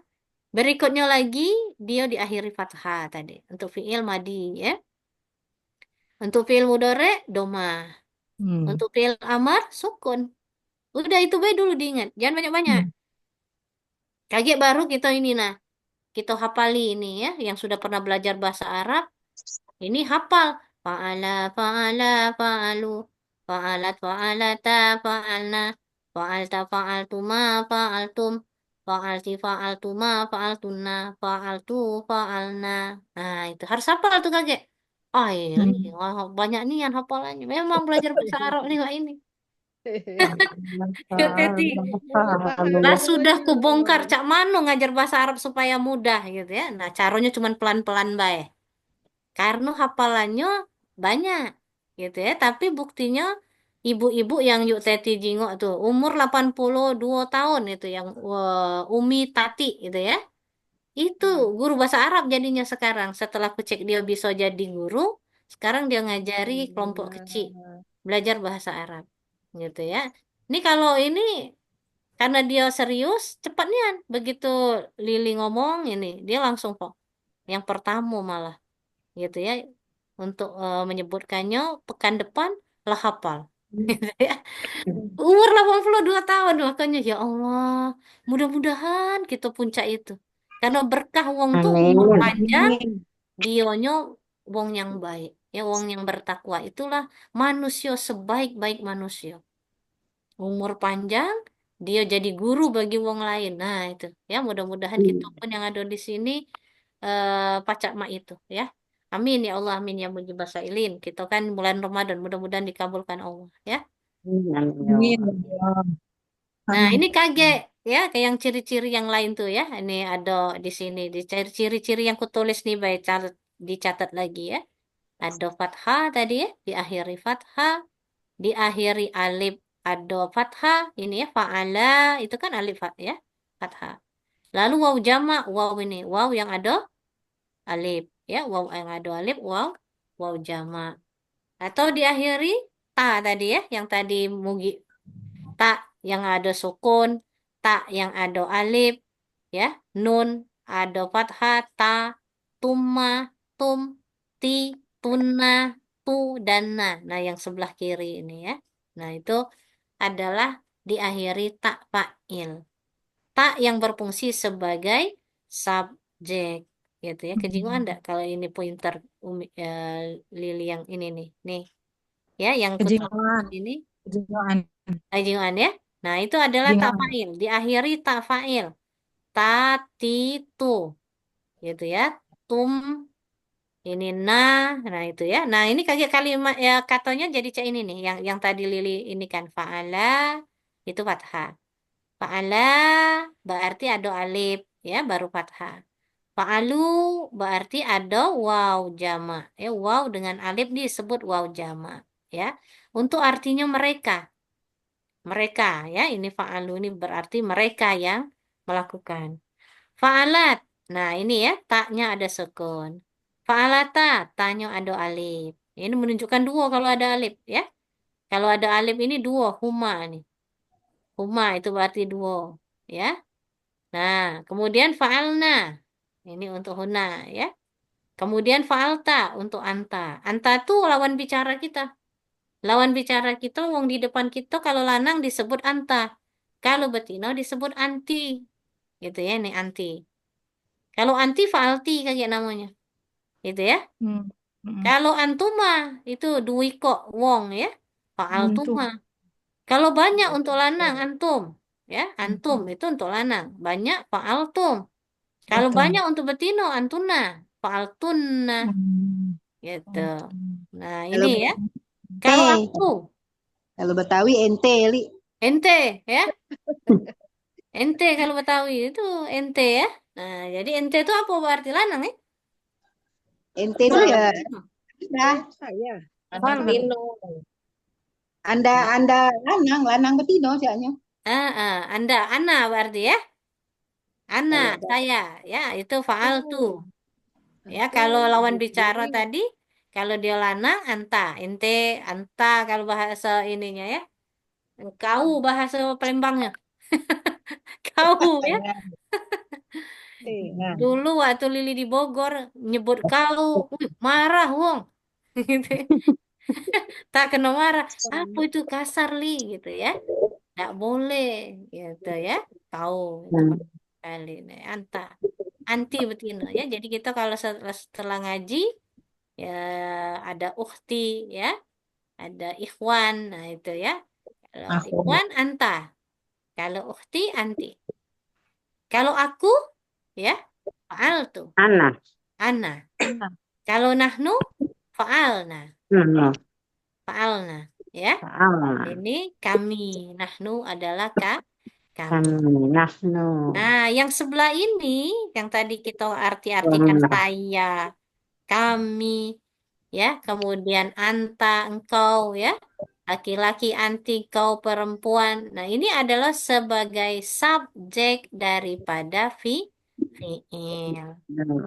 Berikutnya lagi dia diakhiri fathah tadi. Untuk fiil madi ya. Untuk fiil mudhari doma. Hmm. Untuk fiil amar sukun. Udah itu baik dulu diingat. Jangan banyak-banyak. Hmm. Kaget baru kita ini nah. Kita hafali ini ya, yang sudah pernah belajar bahasa Arab, ini hafal. Fa'ala, fa'ala, fa'alu, fa'alat, fa'alata, fa'alna, fa'alta, fa'altuma, fa'altum, fa'alti, fa'altuma, fa'altunna, fa'altu, fa'alna. Nah, itu harus hafal tuh kakek. Oh, ini Hmm. wah, banyak nih yang hafalannya. Memang belajar bahasa Arab nih, Wak, ini. Ya, Teti. Lah Paham sudah ini kubongkar namanya. Cak Mano ngajar bahasa Arab supaya mudah gitu ya. Nah, caranya cuma pelan-pelan bae. Karena hafalannya banyak gitu ya. Tapi buktinya ibu-ibu yang yuk Teti jingok tuh umur 82 tahun itu yang Umi Tati gitu ya. Itu guru bahasa Arab jadinya sekarang. Setelah aku cek dia bisa jadi guru, sekarang dia ngajari kelompok kecil Alhamdulillah. belajar bahasa Arab gitu ya. Ini kalau ini karena dia serius, cepatnya begitu Lili ngomong ini, dia langsung kok. Yang pertama malah gitu ya. Untuk menyebutkannya pekan depan lah hafal. Gitu ya. Umur 82 tahun makanya ya Allah, mudah-mudahan kita puncak itu. Karena berkah wong tuh umur panjang, Amin. dionyo wong yang baik. Ya wong yang bertakwa itulah manusia sebaik-baik manusia. Umur panjang, dia jadi guru bagi wong lain. Nah, itu ya mudah-mudahan kita pun yang ada di sini pacak mak itu ya. Amin ya Allah, amin ya mujibah sailin. Kita kan bulan Ramadan, mudah-mudahan dikabulkan Allah ya. Amin ya Amin. Allah. Ya Allah. Nah, Amin. ini kaget ya, kayak yang ciri-ciri yang lain tuh ya. Ini ada di sini, di ciri-ciri yang kutulis nih, baik dicatat lagi ya. Ada fathah tadi ya, diakhiri fathah, diakhiri alif ada fathah, ini ya fa'ala itu kan alif ya, fathah. Lalu waw jamak, waw ini, waw yang ada alif ya, waw yang ada alif, waw jamak. Atau diakhiri ta tadi ya, yang tadi mugi tak yang ada sukun, tak yang ada alif, ya, nun ada fathah, ta, tumma, tum, ti, tunna, tu, dan na. Nah, yang sebelah kiri ini ya. Nah, itu adalah diakhiri tak fa'il. Tak yang berfungsi sebagai subjek gitu ya. Kejinguan enggak kalau ini pointer Lili yang ini nih. Nih. Ya, yang Kejinguan. ini Kejinguan. kejinguan ya. Nah, itu adalah tak Kejinguan. fa'il, diakhiri tak fa'il. Tatitu gitu ya. Tum ini nah itu ya. Nah, ini kayak kalimat ya katanya jadi cak ini nih yang tadi Lili ini kan fa'ala itu fathah. Fa'ala berarti ada alif ya baru fathah. Fa'alu berarti ada waw jama. Ya, waw dengan alif disebut waw jama ya. Untuk artinya mereka. Mereka ya, ini fa'alu ini berarti mereka yang melakukan. Fa'alat. Nah, ini ya, taknya ada sukun. Fa'alata, taknya ada alif. Ini menunjukkan dua kalau ada alif ya. Kalau ada alif ini dua, huma nih. Huma itu berarti dua ya. Nah, kemudian fa'alna. Ini untuk huna ya. Kemudian fa'alta untuk anta. Anta itu lawan bicara kita. Lawan bicara kita, wong di depan kita kalau lanang disebut anta. Kalau betina disebut anti. Gitu ya, ini anti. Kalau anti fa'alti kayak namanya. Gitu ya. Hmm. Hmm. Kalau antuma itu duwiko wong ya. Buntu. Fa'altuma. Kalau banyak untuk lanang antum ya, antum itu untuk lanang. Banyak fa'altum. Kalau Betul. banyak untuk betina antuna, fa'altunna Hmm. gitu. Nah, Kalau ini ya. ente, Kalau aku kalau Betawi ente, Li. ente ya. Ente kalau Betawi itu ente ya. Nah, jadi ente itu apa berarti lanang ya? Ente itu Betul ya, betina. nah, Saya. Betina. anda lanang betina siaknya. Anda, Ana berarti ya. Ana, saya ya, itu fa'altu. Ya, kalau lawan bicara tadi, kalau dia lanang, anta. Ente, anta kalau bahasa ininya ya. Kau bahasa Palembangnya. Kau ya. Nah, Dulu waktu Lili di Bogor nyebut kau, marah wong. Gitu ya. Tak kena marah. Apa itu kasar Li gitu ya. Tidak boleh gitu ya. Kau itu Hmm. kali nih. Anta. Anti betina ya. Jadi kita kalau setelah ngaji ya ada ukhti ya, ada ikhwan. Nah, itu ya. Kalau ikhwan anta. Kalau ukhti anti. Kalau aku ya fa'altu. Ana. Ana. Kalau nahnu fa'alna. Hmm. Fa'alna ya. Fa'alna. Ini kami. Nahnu adalah kami. Kami. Nahnu. Nah, yang sebelah ini yang tadi kita artikan Benar. saya, kami ya, kemudian anta engkau ya. Laki-laki anti kau perempuan. Nah, ini adalah sebagai subjek daripada fi'il.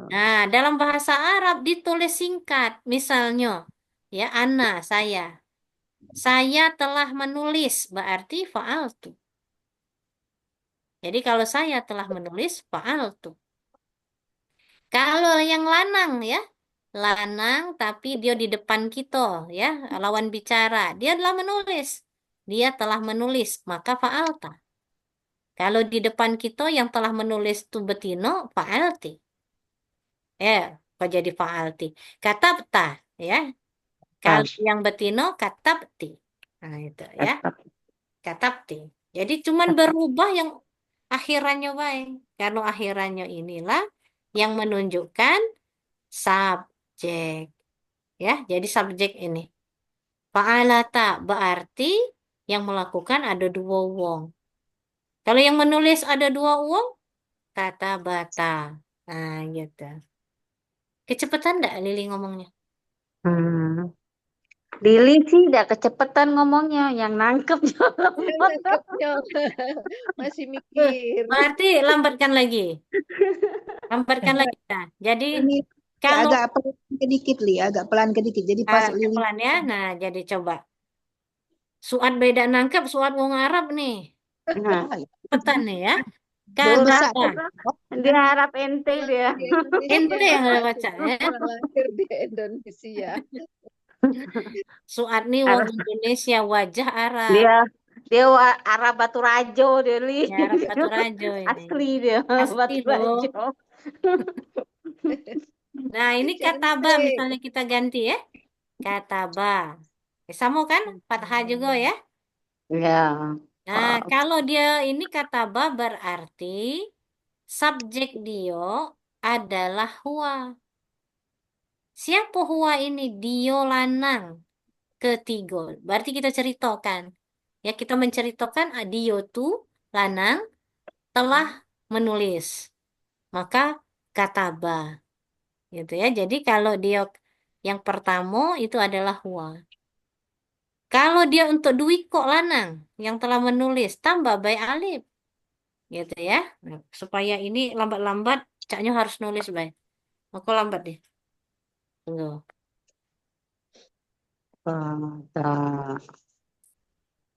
Nah, dalam bahasa Arab ditulis singkat. Misalnya, ya, ana, saya. Saya telah menulis, berarti fa'altu. Jadi kalau saya telah menulis, fa'altu. Kalau yang lanang, ya, lanang tapi dia di depan kita, ya, lawan bicara. Dia telah menulis. Dia telah menulis, maka fa'alta. Kalau di depan kita yang telah menulis itu betina, fa'alti. Kok jadi fa'alti. Katabta, ya. Kalau yang betina, katabti. Nah, itu ya. Katabti. Jadi cuman berubah yang akhirannya baik. Karena akhirannya inilah yang menunjukkan subjek. Ya, jadi subjek ini. Fa'alata berarti yang melakukan ada dua wong. Kalau yang menulis ada dua wong, kata bata. Nah, gitu. Kecepatan enggak Lili ngomongnya? Hmm. Lili sih udah kecepatan ngomongnya, yang nangkep nangkepnya masih mikir. Berarti lambatkan lagi. Lambatkan lagi. Nah, jadi Ini kalau agak pelan sedikit, Li, agak pelan sedikit. Jadi pas Lili pelan ya. Nah, jadi coba. Suat beda nangkep, suat wong Arab nih. Nah, Cepetan nih ya. besar. Kata dia harap ente dia. Di Indonesia, ente yang ada baca ya. orang lahir di Indonesia. Suat nih wong Indonesia wajah Arab. Dia Dia arah Batu Rajo dia li. Ya, Arab Batu Rajo ini. Asli dia Asli Batu loh. Rajo. Nah, ini kata ba Cantik. misalnya kita ganti ya. Kata ba. Sama kan? Fathah juga ya. Ya. Nah, kalau dia ini kata ba berarti subjek dia adalah huwa. Siapa huwa ini? Dio lanang. Ketiga. Berarti kita ceritakan. Ya, kita menceritakan Dio tuh lanang telah menulis. Maka kata ba. Gitu ya. Jadi kalau dia yang pertama itu adalah huwa. Kalau dia untuk dui kok lanang yang telah menulis tambah baik alif. Gitu ya. Nah, supaya ini lambat-lambat caknya harus nulis baik. Aku lambat deh. Tunggu. Ta-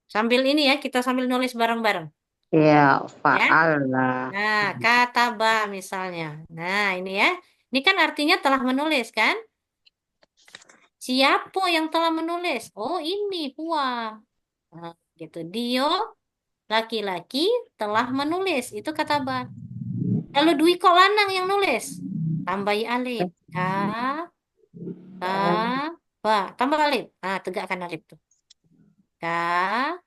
Sambil ini ya, kita sambil nulis bareng-bareng. Ya, Ya. fa'ala. Nah, kata ba misalnya. Nah, ini ya. Ini kan artinya telah menulis kan? Siapa yang telah menulis? Oh, ini huwa. Nah, gitu. Dio laki-laki telah menulis. Itu kata ba. Kalau Dwi kok lanang yang nulis? Tambahi alif. Ka, ka, ba. Tambah alif. Nah, tegakkan alif tuh. Ka,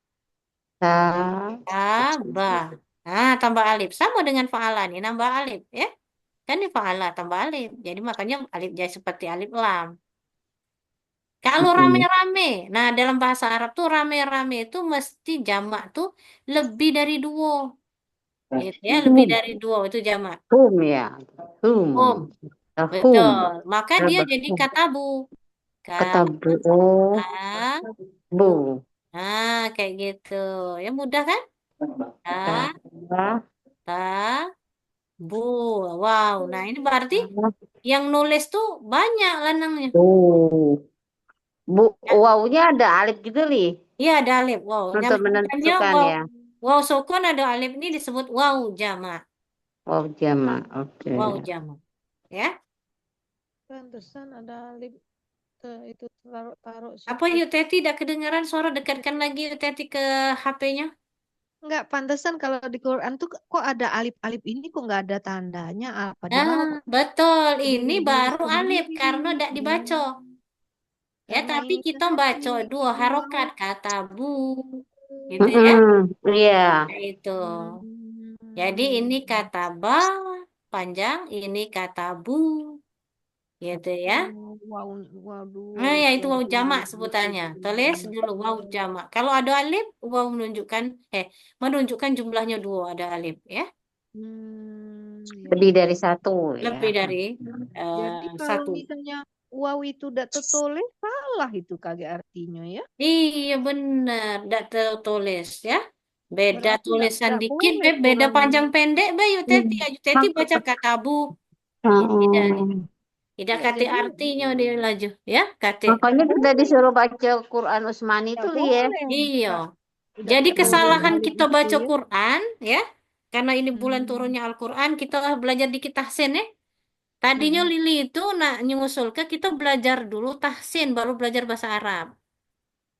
Ta- ka, ba. Nah, tambah alif. Sama dengan fa'ala nih, nambah alif. Ya, kan ini fa'ala tambah alif. Jadi makanya alif jadi seperti alif lam. Kalau rame-rame, nah dalam bahasa Arab tuh rame-rame itu mesti jamak tuh lebih dari dua. Gitu ya, lebih dari dua itu jamak. Hum ya. Hum. Hum, Hum. betul. Maka dia jadi katabu. Katabu. Bu. Nah, kayak gitu. Ya mudah kan? Ta, Ta- ta, bu. Wow. Nah, ini berarti yang nulis tuh banyak lanangnya. Bu. Bu. Wawunya ada alif gitu li. Iya, ada alif. Wow. Untuk Menentukannya menentukan wow. ya. Wow sukun ada alif ini disebut wow jamak. Wow jamak. Oke. Wow jamak. Ya. Pantesan ada alif itu taruh Apa situ. yuk Teti tidak kedengaran suara dekatkan lagi yuk Teti ke HP-nya. Enggak, pantesan kalau di Quran tuh kok ada alif-alif ini kok nggak ada tandanya apa di bawah Nah, kok betul. Ini berdiri baru alif sendiri. karena tidak dibaca. Ya, Karena tapi ini kita kan baca dua di harokat bawah. kata bu. Gitu ya. Iya. Nah, itu. Hmm. Jadi ini kata ba panjang, ini kata bu. Gitu ya. Wow, waduh, Nah, ya itu yang waw jamak alif sebutannya. gitu. Tulis dulu waw jamak. Kalau ada alif, waw menunjukkan jumlahnya dua ada alif ya. Ya, Lebih ya. dari satu ya. Lebih dari Jadi kalau satu. misalnya wow itu tidak tertulis salah itu kagak artinya ya. Iya benar, tidak tertulis ya. Beda Berarti tulisan tidak dikit, boleh beda Quran. panjang pendek, Bayu Teti. Ayu Teti baca kata bu. Tidak nih. Tidak Ya, kate jadi artinya dia laju ya. Kate. Makanya kita disuruh baca Quran Utsmani itu tidak li ya. boleh. Iya. Tidak Jadi pakai kesalahan alif-alif kita itu baca ya. Quran ya. Karena ini bulan Hmm. turunnya Al-Quran, kita belajar dikit tahsin ya. Tadinya Hmm. Lili itu nak nyusul ke kita belajar dulu tahsin, baru belajar bahasa Arab.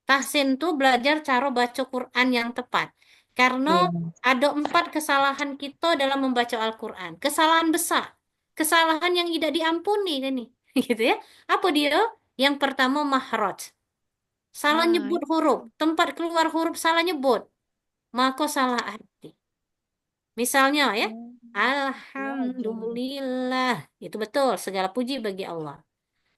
Tahsin tuh belajar cara baca Quran yang tepat. Karena Iya. ada 4 kesalahan kita dalam membaca Al-Quran. Kesalahan besar. Kesalahan yang tidak diampuni kan nih. Gitu ya. Apa dia? Yang pertama mahraj. Salah Nah, nyebut huruf. Tempat keluar huruf salah nyebut. Maka salah arti. Misalnya ya. wajar. Alhamdulillah. Itu betul. Segala puji bagi Allah.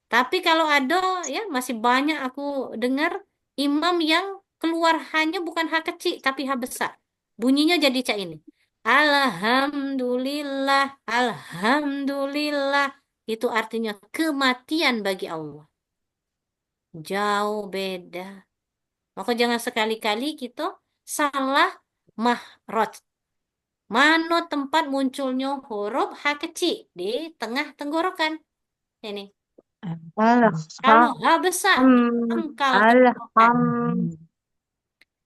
Tapi kalau ada ya masih banyak aku dengar imam yang keluar hanya bukan H kecil tapi H besar. Bunyinya jadi cak ini. Alhamdulillah, alhamdulillah. Itu artinya kematian bagi Allah. Jauh beda. Maka jangan sekali-kali kita salah mahraj. Mana tempat munculnya huruf H kecil di tengah tenggorokan. Ini. Kalau H besar, di pangkal tenggorokan.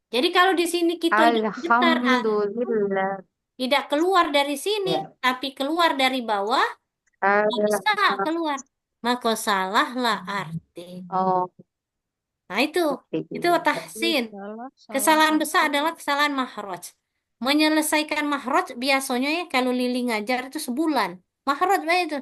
Jadi kalau di sini kita getar Alhamdulillah. tidak keluar dari sini, Ya. tapi keluar dari bawah, nggak bisa Alhamdulillah. keluar. Maka salahlah arti. Oh, Nah, itu tahsin. Salah, Kesalahan salah besar satu. adalah kesalahan mahraj. Menyelesaikan mahraj biasanya ya kalau Lili ngajar itu sebulan. Mahraj Pak, itu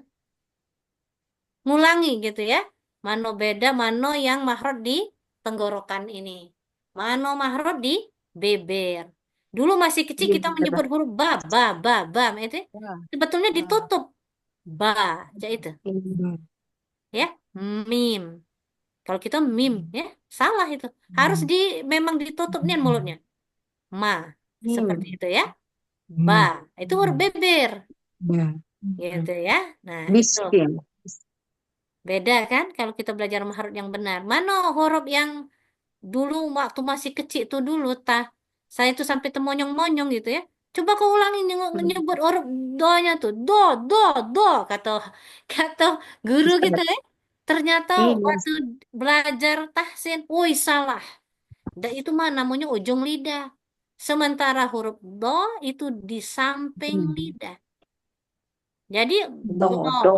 ngulangi gitu ya. Mano beda, mano yang mahraj di tenggorokan ini. Mano mahraj di beber. Dulu masih kecil kita menyebut huruf ba, itu ya. Nah, Sebetulnya nah. ditutup ba, aja itu ya. Mim. Kalau kita mim ya, salah itu. Harus memang ditutup nih mulutnya. Ma, seperti itu ya. Ba, itu huruf beber gitu ya. Nah, itu Miskin. beda kan kalau kita belajar mahraj yang benar. Mana huruf yang dulu waktu masih kecil itu dulu saya tuh sampai temonyong-monyong gitu ya. Coba kau ulangi nyebut huruf do-nya tuh. Do, do, kata kata guru gitu ya. Ternyata Iya. waktu belajar tahsin, woi salah. Dan itu mah namanya ujung lidah. Sementara huruf do itu di samping lidah. Jadi Do, do, do,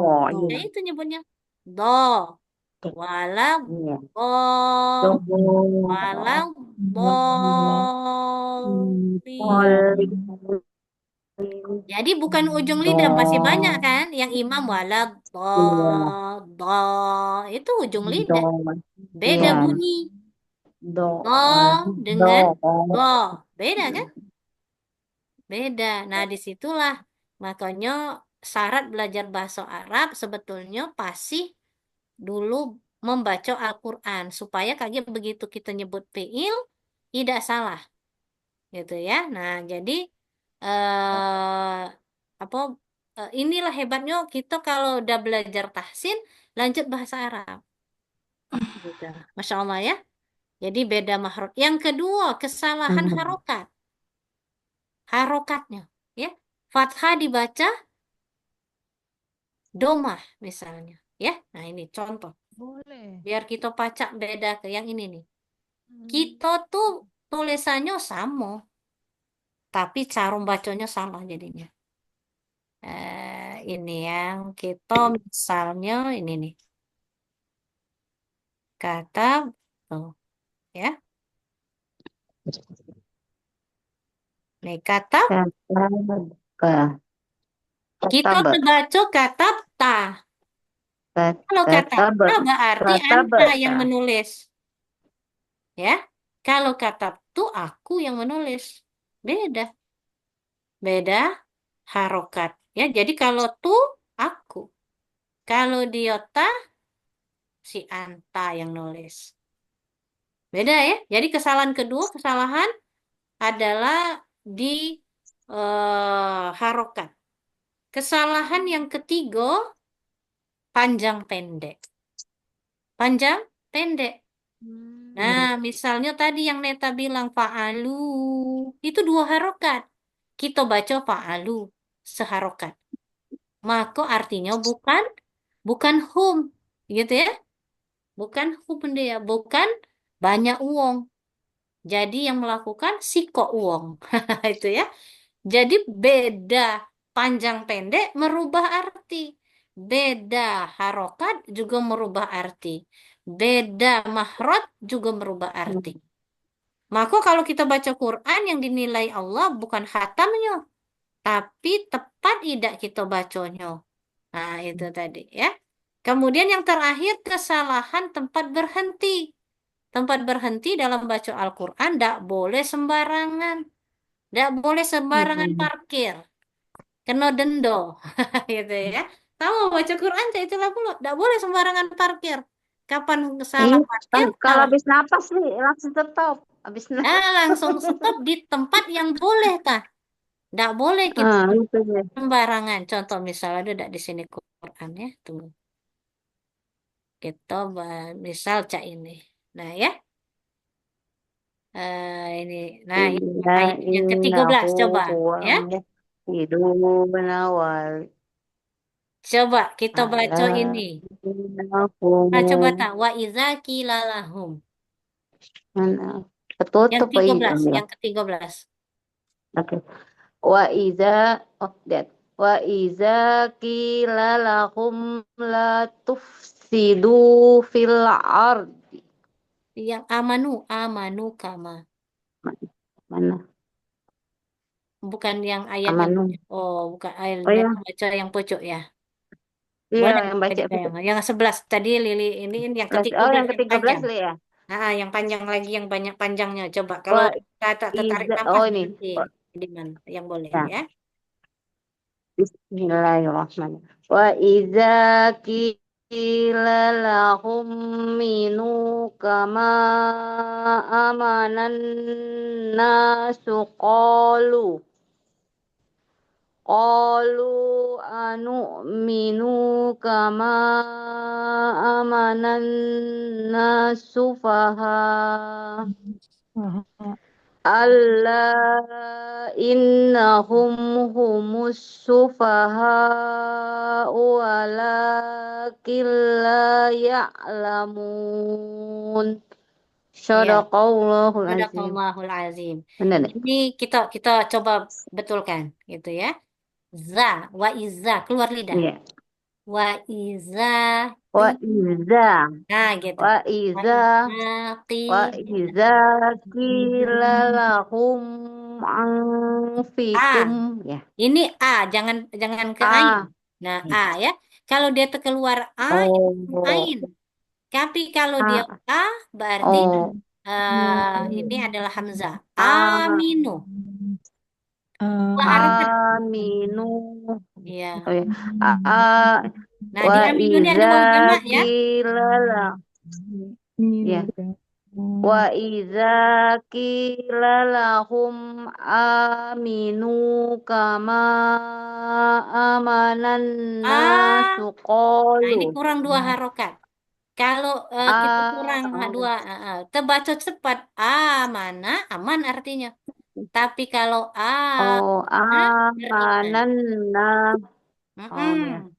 ya iya. itu nyebutnya do. Wala Iya. bo, Do, walau bolin. Oli. Jadi bukan ujung lidah, masih banyak Do, kan yang imam wala do, iya. do. Itu ujung lidah. Do, Beda iya. bunyi. Do, Do dengan do. do. Beda kan? Beda. Nah, disitulah makanya syarat belajar bahasa Arab sebetulnya pasti dulu membaca Al-Quran supaya kayak begitu kita nyebut fiil tidak salah gitu ya. Nah, jadi eh apa inilah hebatnya kita kalau udah belajar tahsin lanjut bahasa Arab gitu. Masya Allah ya. Jadi beda mahrot. Yang kedua, kesalahan harokat. Harokatnya ya. Fathah dibaca domah misalnya ya. Nah, ini contoh. Boleh. Biar kita pacak beda ke yang ini nih. Hmm. Kita tuh tulisannya sama, tapi cara bacanya salah jadinya. Ini yang kita misalnya ini nih. Kata oh, ya. Nih kata kita Kata terbaca kata ta. Kalau kata ta berarti anta yang menulis. Ya. Kalau kata tu aku yang menulis. Beda. Beda harokat. Ya, jadi kalau tu aku. Kalau dia ta si anta yang nulis. Beda ya. Jadi kesalahan kedua, kesalahan adalah di harokat. Kesalahan yang ketiga, panjang pendek. Panjang pendek. Nah, misalnya tadi yang Neta bilang fa'alu, itu 2 harokat. Kita baca fa'alu seharokat. Maka artinya bukan hum, gitu ya. Bukan hum dia, bukan banyak uang. Jadi yang melakukan si kok uang. Itu ya. Jadi beda panjang pendek merubah arti. Beda harokat juga merubah arti. Beda mahrot juga merubah arti. Maka kalau kita baca Quran yang dinilai Allah bukan khatamnya, tapi tepat tidak kita bacanya. Nah, itu tadi ya. Kemudian yang terakhir kesalahan tempat berhenti. Tempat berhenti dalam baca Al-Quran tidak boleh sembarangan. Tidak boleh sembarangan parkir. Kena denda. Gitu ya. Tahu baca Quran itulah pula. Tidak boleh sembarangan parkir. Kapan salah parkir, kalau salah. habis napas nih langsung stop. Habis napas. Langsung stop di tempat yang boleh kah? Tidak boleh kita Itu ya. sembarangan. Contoh misalnya ada di sini Quran ya. Tunggu. Kita misal cak ini. Nah ya. Ini. Nah ini ayat yang ke-13 coba ya. Coba kita baca ini. Nah, coba tak wa iza qila lahum. Yang Ketutup 13, ya. yang ke-13. Oke. Wa iza wa iza qila lahum la tufsidu fil ardi. Yang amanu, amanu kama. Mana? Bukan yang ayatnya. Amanu. Oh, bukan ayat Oh ya, baca yang pojok ya. iya Boleh yang baca kita yang 11 tadi Lili ini yang oh ke-13 yang yang ke-13 panjang. Li ya. Yang panjang lagi yang banyak panjangnya. Coba kalau Wa tak tertarik iza nafas oh ini. berhenti di mana yang boleh Ya, ya. Bismillahirrahmanirrahim. Wa iza qila lahum minu kama amanan nasu qalu anu'minu kama amanan nasu Allah innahum humus sufaha walakin la ya'lamun. Iya, Sadaqallahul azim. Sadaqallahul azim. Benar nih? Ini kita coba betulkan gitu ya. Za wa iza keluar lidah. Iya. Wa iza Wa ki iza gitu. wa Wa iza iza wa qila iza qila lahum anfikum a. ya. Ini a, jangan ke ain. Ah. Nah, a ya. Kalau dia keluar a itu Oh. ain. Tapi kalau dia Ah. a berarti Oh. ini adalah hamzah. Ah. Aminu. Dua harokat. Aminu. Iya. Oh ya. Ah, Nah, di wa aminu ini ada iza wawu jamak ya. qila ya. Wa iza qila lahum aminu kama amanan Ah, nasu nah ini qalu kurang dua harokat. Kalau kita kurang dua, terbaca cepat. Mana aman artinya. Tapi kalau oh beriman. amanan oh ya. Mm-mm.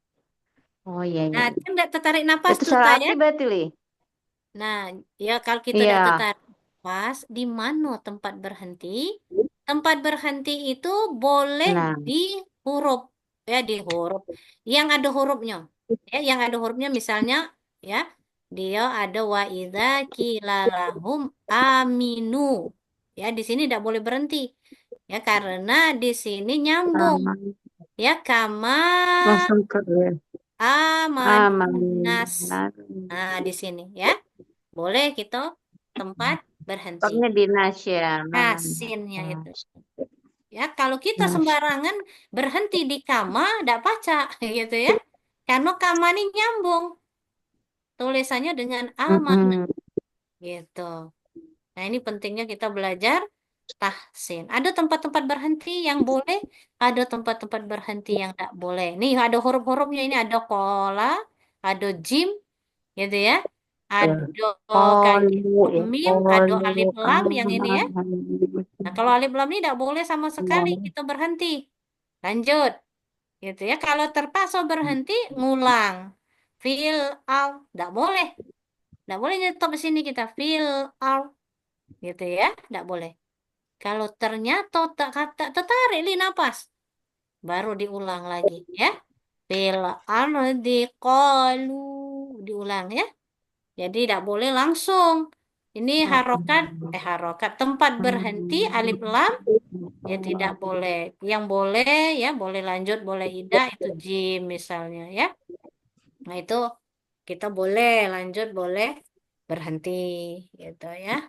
Oh ya ya. Nah, kan nggak tertarik napas Itu tuh, salah tak ya? arti berarti, Li? Nah, ya kalau kita Iya. tidak tertarik napas, di mana tempat berhenti? Tempat berhenti itu boleh Nah, di huruf, ya di huruf. Yang ada hurufnya, ya yang ada hurufnya misalnya, ya dia ada wa idza qila lahum aminu. Ya di sini tidak boleh berhenti, ya karena di sini nyambung, aman. ya kama Langsung ke amanun aman. nas. Nah, di sini ya. Boleh kita tempat berhenti. Stopnya di nasional. Nah, sinnya itu. Ya, kalau kita sembarangan berhenti di kama, tidak baca gitu ya. Karena kama ini nyambung tulisannya dengan amanah gitu. Nah, ini pentingnya kita belajar tahsin. Ada tempat-tempat berhenti yang boleh, ada tempat-tempat berhenti yang tidak boleh. Nih, ada huruf-hurufnya ini ada kola, ada jim, gitu ya. Ada Kolu ya, mim, ada kolu alif lam yang ini ya. aman. Nah, kalau alif lam ini tidak boleh sama sekali kita berhenti. Lanjut, gitu ya. Kalau terpaksa berhenti, ngulang. Fil al, tidak boleh. Tidak boleh nyetop di sini kita. Fil al, gitu ya. Tidak boleh. Kalau ternyata tak kata tertarik li napas, baru diulang lagi ya. Fil ardi qalu, diulang ya. Jadi tidak boleh langsung. Ini harokat tempat berhenti alif lam ya tidak boleh. Yang boleh ya boleh lanjut, boleh ida itu jim misalnya ya. Nah itu kita boleh lanjut, boleh berhenti gitu ya.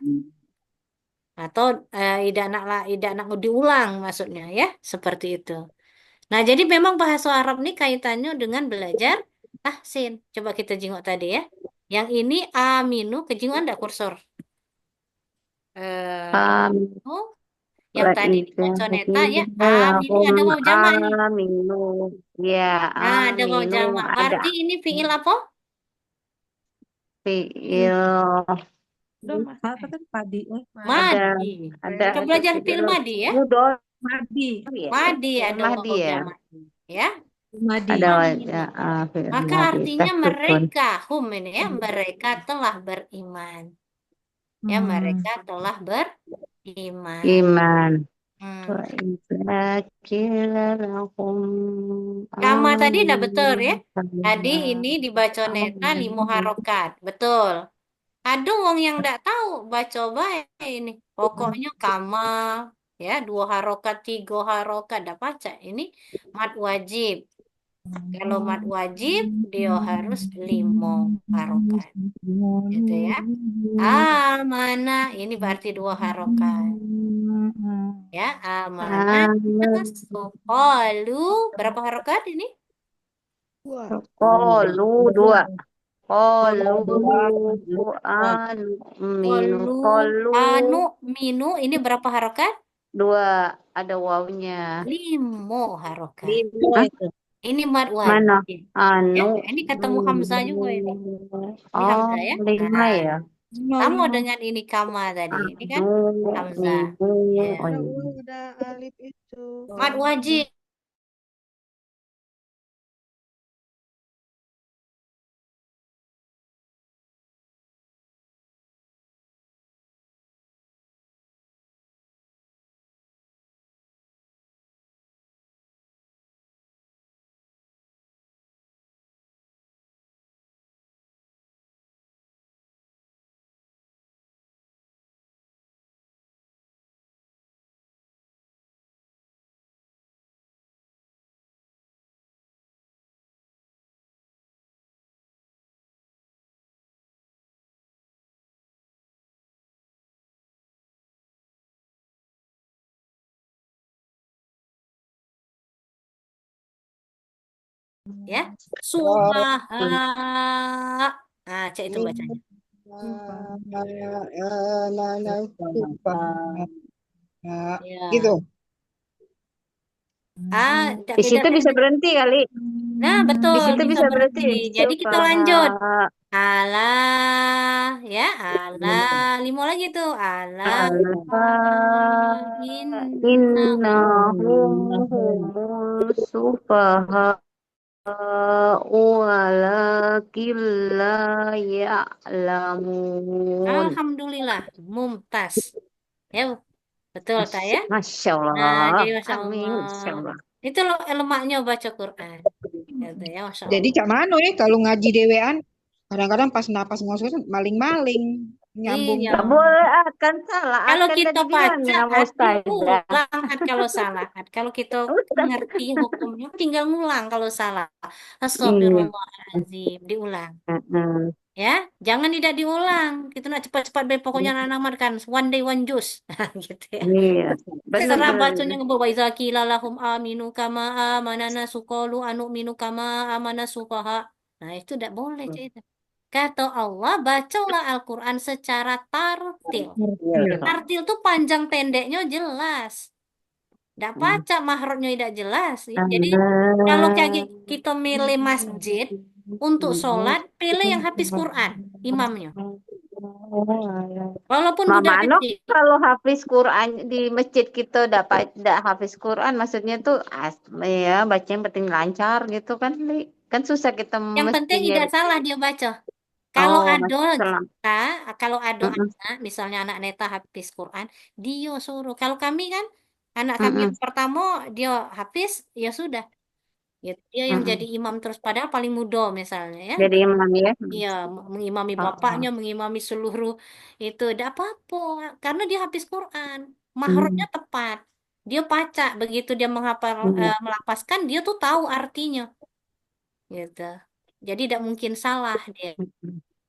Atau ida nak diulang maksudnya ya seperti itu. Nah jadi memang bahasa Arab ini kaitannya dengan belajar tahsin. Coba kita jenguk tadi ya. Yang ini aminu kejinguan ada kursor. Oh, yang Wa tadi di idza Konsoneta ya, qila aminu lahum ada waw jamak nih. aminu. Ya, Nah, ada waw aminu jamak. ada Berarti ini fiil apa? fiil Apa kan padi? ada Madi. ada Kita belajar fiil fiil madi ya. mudhari Madi. ya. Madi Fiil ada mahdi waw ya. jamak. Ya. Madi. Ada Aminu. wajah fiil Maka mahdi artinya tasukun. mereka, hum ini ya, mereka telah beriman. Ya, mereka telah beriman. Iman. Hmm. Wa idza qila lahum Kama tadi udah betul ya. aminu Tadi ini dibaca neta limu harokat. Betul. Ada wong yang ndak tahu baca baik ini. Pokoknya kamal, ya 2 harokat, 3 harokat, ndak baca. Ini mat wajib. Kalau mat wajib, dia harus 5 harokat. Gitu ya. Amanah, ini berarti 2 harokat. Ya, amanah. Qalu, berapa harokat ini? Dua. Qalu 2. Qalu minu Qalu, qalu anu, minu, ini berapa harokat? 2, ada wawunya. 5 harokat. Limo Hah? itu. Ini mat Mana? wajib. Ya, Anu. ini ketemu Hamzah juga ini. Ini Oh, Hamzah ya. 5 Nah, ya. sama dengan ini kama tadi. Ini kan Anu, Hamzah. minu. Ya. Oh, Ada iya. ada alif itu. Mat wajib. Ya. Subaha. Nah, cek itu bacanya. Ya. Gitu. Tidak Di beda situ bisa berhenti kali. Nah, Di betul, situ bisa bisa berhenti. berhenti. Jadi kita lanjut. Subaha. Allah, ya, Allah. 5 lagi tuh. Allah, Alfa innahu. innahum humul sufaha walakin la ya'lamun. Alhamdulillah, mumtaz. Ya, betul tak ya? Masya Nah, Allah. jadi Masya Amin. Allah. Masya Allah. Itu loh lemaknya baca Quran. Gitu ya, Masya Jadi Allah. cak mano ya kalau ngaji dewean kadang-kadang pas napas ngos-ngos maling-maling nyambung. Iya. Gak boleh akan salah. Kalau Akan kita tadi bilangin baca, sama Ustazah. diulang kalau salah. Kalau kita Ustaz. ngerti hukumnya, tinggal ngulang kalau salah. Iya. Astagfirullahaladzim, diulang. Mm-mm. Ya, jangan tidak diulang. Kita nak cepat-cepat baik pokoknya anak nama kan one day one juice. Gitu ya. Iya. Terserah Benar-benar. bacanya ngebawa iza qila lahum aminu kama amanana suqalu anu minu kama amana sufaha. Nah, itu tidak boleh cerita. Kata Allah, bacalah Al-Quran secara tartil. Tartil tuh panjang pendeknya jelas. Tidak baca mahrotnya tidak jelas. Jadi kalau kayak kita milih masjid untuk sholat, pilih yang hafiz Quran, imamnya. Walaupun budak Mama Nok, kecil. kalau hafiz Quran di masjid kita dapat hafiz Quran, maksudnya tuh ya baca yang penting lancar gitu kan, Li. Kan susah kita Yang penting masjid. tidak salah dia baca. Kalau Oh, ada salam. kita, kalau ada Mm-mm. anak, misalnya anak Neta hafiz Quran, dia suruh. Kalau kami kan, anak kami yang Mm-mm. pertama dia hafiz, ya sudah. Gitu. Dia yang jadi Mm-mm. imam terus, padahal paling muda misalnya ya. Jadi imam ya. Iya, mengimami Oh, bapaknya, mengimami seluruh itu. Tidak apa-apa, karena dia habis Quran. Mahrotnya mm. tepat. Dia baca, begitu dia menghafal, Mm. melapaskan, dia tuh tahu artinya. Gitu. Jadi tidak mungkin salah dia.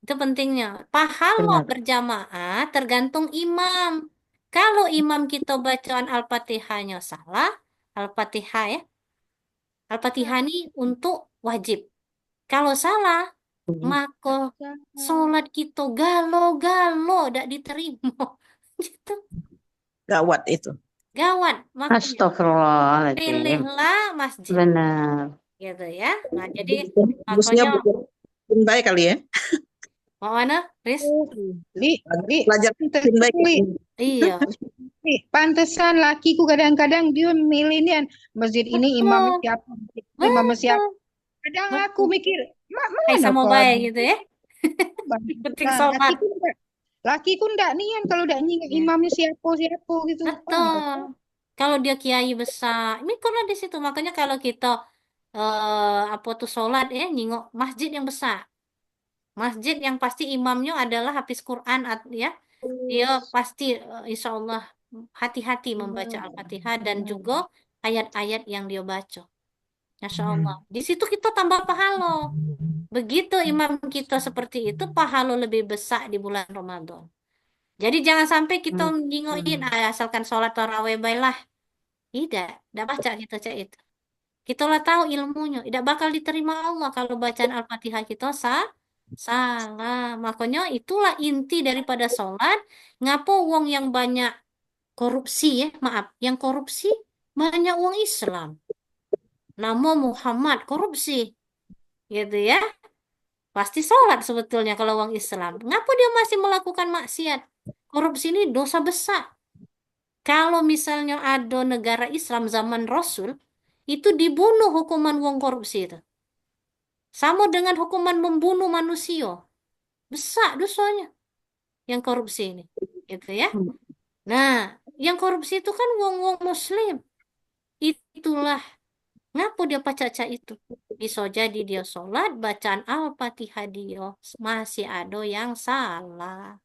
Itu pentingnya. Pahala Benar. berjamaah tergantung imam. Kalau imam kita bacaan Al-Fatihahnya salah, Al-Fatihah ya, Al-Fatihah ini untuk wajib. Kalau salah, maka sholat kita galo-galo tidak diterima. Gitu. Gawat itu. Gawat. Makanya Astagfirullahaladzim. pilihlah masjid. Benar. Gitu ya. Nah, jadi Harusnya makanya bikin baik kali ya. mau mana, Riz? Li, Belajar bikin baik. Iya. Li, pantesan lakiku kadang-kadang dia milih ini masjid ini imamnya Betul. siapa, imamnya siapa. Betul. Kadang aku Betul. mikir, Hai mana sama kok baik gitu ya. Bang? Penting Nah, sholat. lakiku ndak nian kalau ndak nyinggung Ya. imamnya siapa gitu. Betul. Kalau dia kiai besar, ini karena di situ. Makanya kalau kita apa tuh sholat ya, nyingok masjid yang besar. Masjid yang pasti imamnya adalah hafiz Quran ya. Dia pasti insya Allah hati-hati membaca Al-Fatihah dan juga ayat-ayat yang dia baca. Masya Allah. Di situ kita tambah pahala. Begitu imam kita seperti itu, pahala lebih besar di bulan Ramadan. Jadi jangan sampai kita ngingoin, asalkan sholat tarawih baiklah. Tidak baca kita cak itu. Kita lah tahu ilmunya, tidak bakal diterima Allah kalau bacaan Al-Fatihah kita salah. Makanya itulah inti daripada sholat. Ngapa uang yang banyak korupsi ya, maaf, yang korupsi banyak uang Islam. Nama Muhammad korupsi, gitu ya. Pasti sholat sebetulnya kalau uang Islam. Ngapa dia masih melakukan maksiat? Korupsi ini dosa besar. Kalau misalnya ada negara Islam zaman Rasul, itu dibunuh hukuman uang korupsi itu. Sama dengan hukuman membunuh manusia. Besar dosanya yang korupsi ini. Gitu ya. Nah, yang korupsi itu kan uang-uang Muslim. Itulah. Ngapa dia pacaca itu? Bisa jadi dia sholat, bacaan Al-Fatihah dia masih ada yang salah.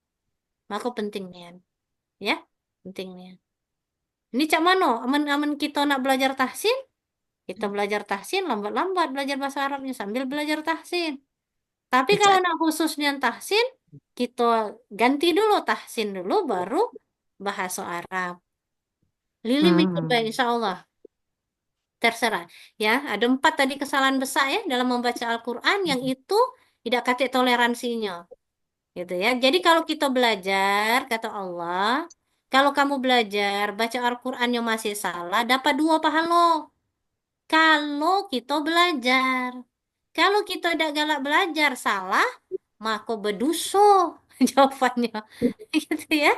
Maka pentingnya. Ya, pentingnya. Ini cak mano, aman-aman kita nak belajar tahsin, kita belajar tahsin, lambat-lambat belajar bahasa Arabnya sambil belajar tahsin. Tapi kalau nak khususnya tahsin, kita ganti dulu tahsin dulu, baru bahasa Arab. Lili ikut baik, insya Allah. Terserah. Ya, ada 4 tadi kesalahan besar ya dalam membaca Al-Quran yang itu tidak kata toleransinya. Gitu ya. Jadi kalau kita belajar, kata Allah, kalau kamu belajar, baca Al-Qurannya masih salah, dapat 2 pahala. Kalau kita belajar. Kalau kita tidak galak belajar, salah, maka berdosa. Jawabannya. Gitu ya.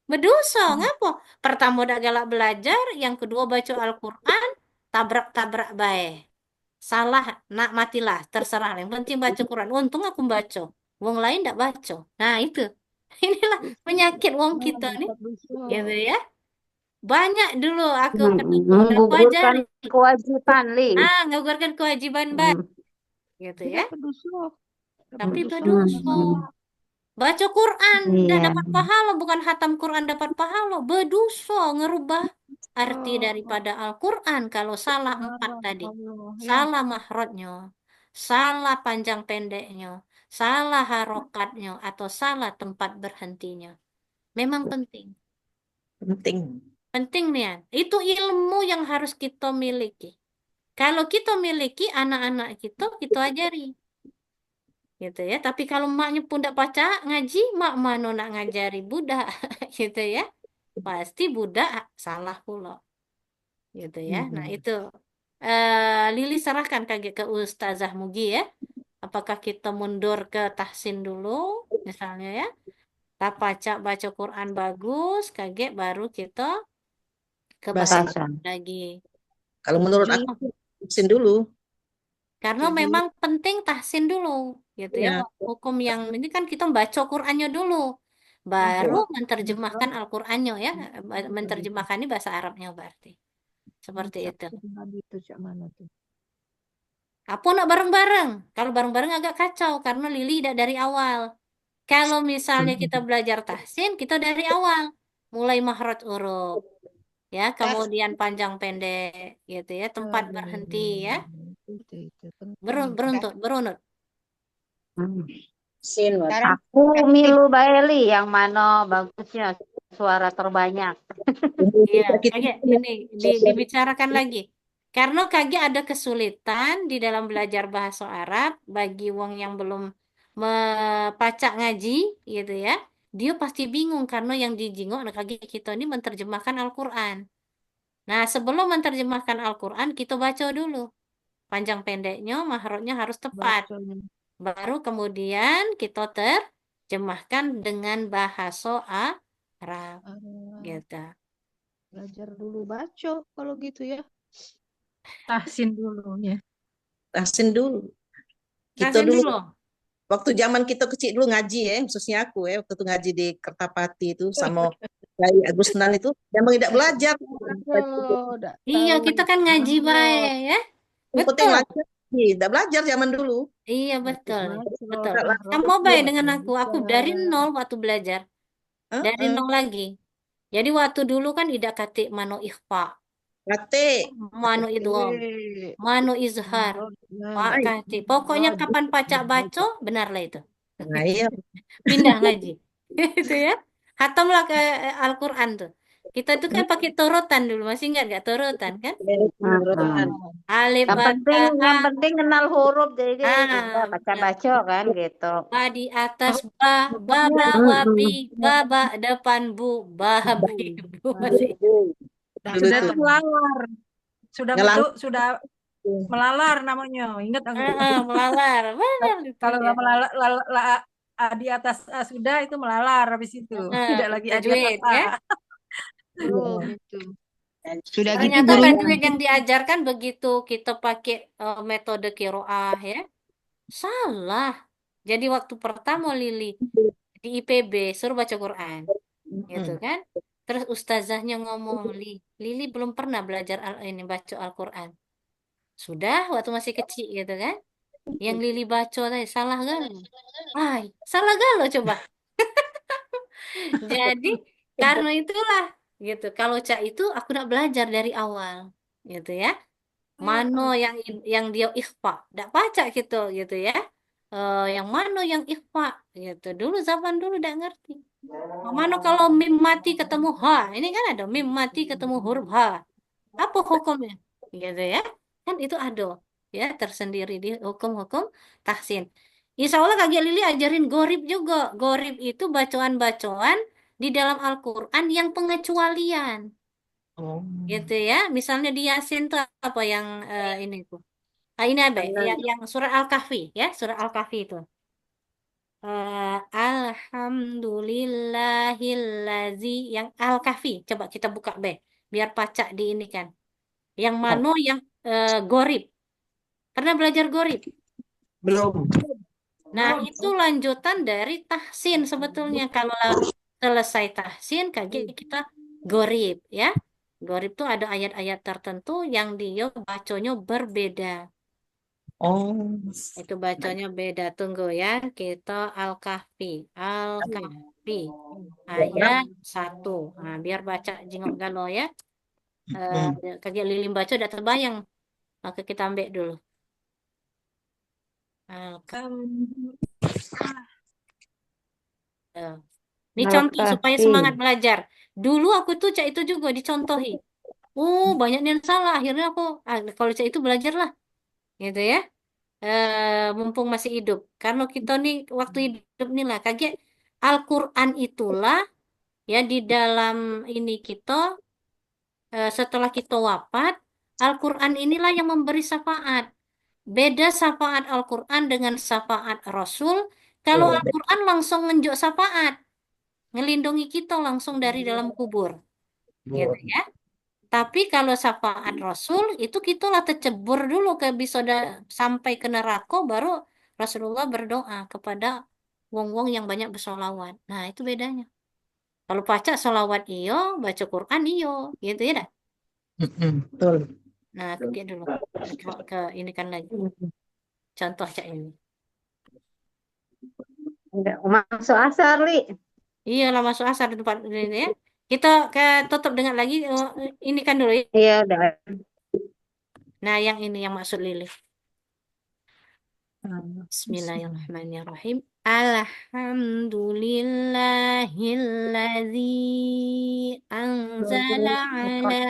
Berdosa, ngapa? Pertama tidak galak belajar, yang kedua baca Al-Quran, tabrak-tabrak baik. Salah, nak matilah, terserah. Yang penting baca Quran. Untung aku baca. Wong lain tidak baca. Nah, itu. Inilah penyakit wong kita nih. Gitu ya. Banyak dulu aku ketemu dan aku Menggugurkan ajari. kewajiban, Li. Menggugurkan kewajiban baik. Gitu ya. Tapi berdosa. Baca Quran, tidak Iya. dapat pahala. Bukan hatam Quran dapat pahala. Berdosa, ngerubah arti daripada Al-Quran. Kalau salah 4 tadi. Salah mahrotnya. Salah panjang pendeknya. Salah harokatnya. Atau salah tempat berhentinya. Memang penting. Penting. Penting nih. Itu ilmu yang harus kita miliki. Kalau kita miliki, anak-anak kita ajari. Gitu ya. Tapi kalau maknya pun tidak baca ngaji, mak mana nak ngajari budak. Gitu ya. Pasti budak salah pula. Gitu ya. Nah itu. Lili serahkan ke Ustazah Mugi ya. Apakah kita mundur ke tahsin dulu, misalnya ya. Kita baca Quran bagus, kaget baru kita ke bahasa Bahasa. Arab lagi. Kalau menurut Setuju? aku, vaksin dulu. Karena memang penting tahsin dulu, gitu ya. Ya. Hukum yang ini kan kita baca Qurannya dulu, baru menerjemahkan Al-Qurannya ya, menerjemahkan ini bahasa Arabnya berarti. Seperti itu. Apa nak bareng-bareng? Kalau bareng-bareng agak kacau karena Lili tidak dari awal. Kalau misalnya kita belajar tahsin, kita dari awal. Mulai mahraj huruf, ya, kemudian panjang pendek, gitu ya, tempat berhenti ya. Berunut. Aku milu Baeli yang mana bagusnya suara terbanyak. Iya, Kage, ini dibicarakan lagi. Karena Kage ada kesulitan di dalam belajar bahasa Arab bagi wong yang belum pacak ngaji, gitu ya. Dia pasti bingung karena yang dijingok Kage kita ini menerjemahkan Al-Quran. Nah, sebelum menerjemahkan Al-Quran, kita baca dulu. Panjang pendeknya, mahrotnya harus tepat. Baru kemudian kita terjemahkan dengan bahasa Arab. Gitu. Belajar dulu baca kalau gitu ya. Tahsin dulu ya. Tahsin dulu. Kita Tahsin dulu. dulu. Waktu zaman kita kecil dulu ngaji ya, khususnya aku ya, waktu itu ngaji di Kertapati itu sama Kiai Agusnan itu, memang tidak belajar. Oh, Iya, kita kan ngaji baik ya. Yang penting Betul. lancar. Tidak belajar zaman dulu. Iya betul, betul. Tidak Kamu baik dengan aku dari nol waktu belajar, dari langsung. nol lagi. Jadi waktu dulu kan tidak katik mano ikhfa, Kate. mano idgham, Eh, mano izhar, pak Ay, katik. Pokoknya kapan pacak baco, benarlah itu. nah, iya. Pindah ngaji. Itu ya. Hatamlah ke Al-Quran tuh. Kita tuh kan pakai torotan dulu, masih ingat nggak torotan kan? Beneran. Alif Yang ba ta penting ha, yang penting kenal huruf jadi udah ah, baca-baca kan gitu. ba di atas ba, hurufnya baba wabi, Mm-mm. baba depan bu, babi bu masih ingat. Dulu sudah itu. tuh melalar, sudah Ngelang. sudah melalar namanya. Ingat aku. Melalar, benar itu Kalau ya. nggak di atas A sudah itu melalar habis itu. Tidak lagi A di atas Tajwid A. ya. Belum itu. Sudah gitu Ternyata gurunya tajwid yang diajarkan begitu kita pakai metode qiraah ya. Salah. Jadi waktu pertama Lili di IPB suruh baca Quran, gitu kan? Terus ustazahnya ngomong, Lili belum pernah belajar ini baca Al-Quran. Sudah waktu masih kecil gitu kan? Yang Lili baca tadi salah galau. Ay, salah galau coba. Jadi karena itulah gitu. Kalau Cak itu aku nak belajar dari awal, gitu ya. Mano yang dia ikhfa, tidak baca gitu ya. Yang mana yang ikhfa gitu. Dulu zaman dulu tidak ngerti. Mana kalau mim mati ketemu ha, ini kan ada mim mati ketemu huruf ha. Apa hukumnya? Gitu ya. Kan itu ada ya tersendiri di hukum-hukum tahsin. Insya Allah Kak Lili ajarin gorib juga. Gorib itu bacaan-bacaan di dalam Al-Quran yang pengecualian. Oh. Gitu ya. Misalnya di Yasin tuh apa yang ini tuh. Ah, ini apa? Yang surat Al-Kahfi ya, surat Al-Kahfi itu. Alhamdulillahillazi yang Al-Kahfi. Coba kita buka B, biar pacak di ini kan. Yang mana yang gorib. Pernah belajar gorib? Belum. Nah, itu lanjutan dari tahsin sebetulnya. Kalau selesai tahsin, kaget kita gorib ya. Gorib itu ada ayat-ayat tertentu yang dia bacanya berbeda. Oh. Itu bacanya beda. Tunggu ya. Kita Al-Kahfi. Al-Kahfi. Ayat 1. Nah, biar baca jengok galau ya. Kayak Lilim baca udah terbayang. Maka kita ambil dulu. Ini contoh supaya Al-Kahfi. semangat belajar. Dulu aku tuh Cak itu juga dicontohi. Oh, banyak yang salah. Akhirnya aku, kalau Cak itu belajarlah. Gitu ya. Mumpung masih hidup. Karena kita nih waktu hidup nih lah. Kaget Al-Quran itulah ya di dalam ini kita setelah kita wafat, Al-Quran inilah yang memberi syafaat. Beda syafaat Al-Quran dengan syafaat Rasul. Kalau Al-Quran langsung ngenjuk syafaat, ngelindungi kita langsung dari dalam kubur, gitu ya. Tapi kalau syafaat Rasul itu kita lah tercebur dulu ke bisa sampai ke neraka, baru Rasulullah berdoa kepada wong-wong yang banyak bersolawat. Nah itu bedanya. Kalau baca solawat iyo, baca Quran iyo, gitu ya dah. Betul. Nah, ke dulu. Ke ini kan lagi. Contoh cak ini. Udah masuk asar, Li. Iya lah masuk asar di tempat ini ya. Kita tutup dengan lagi ini kan dulu ya. Iya, udah. Nah, yang ini yang maksud Lili. Bismillahirrahmanirrahim. Alhamdulillahilladzi anzala ala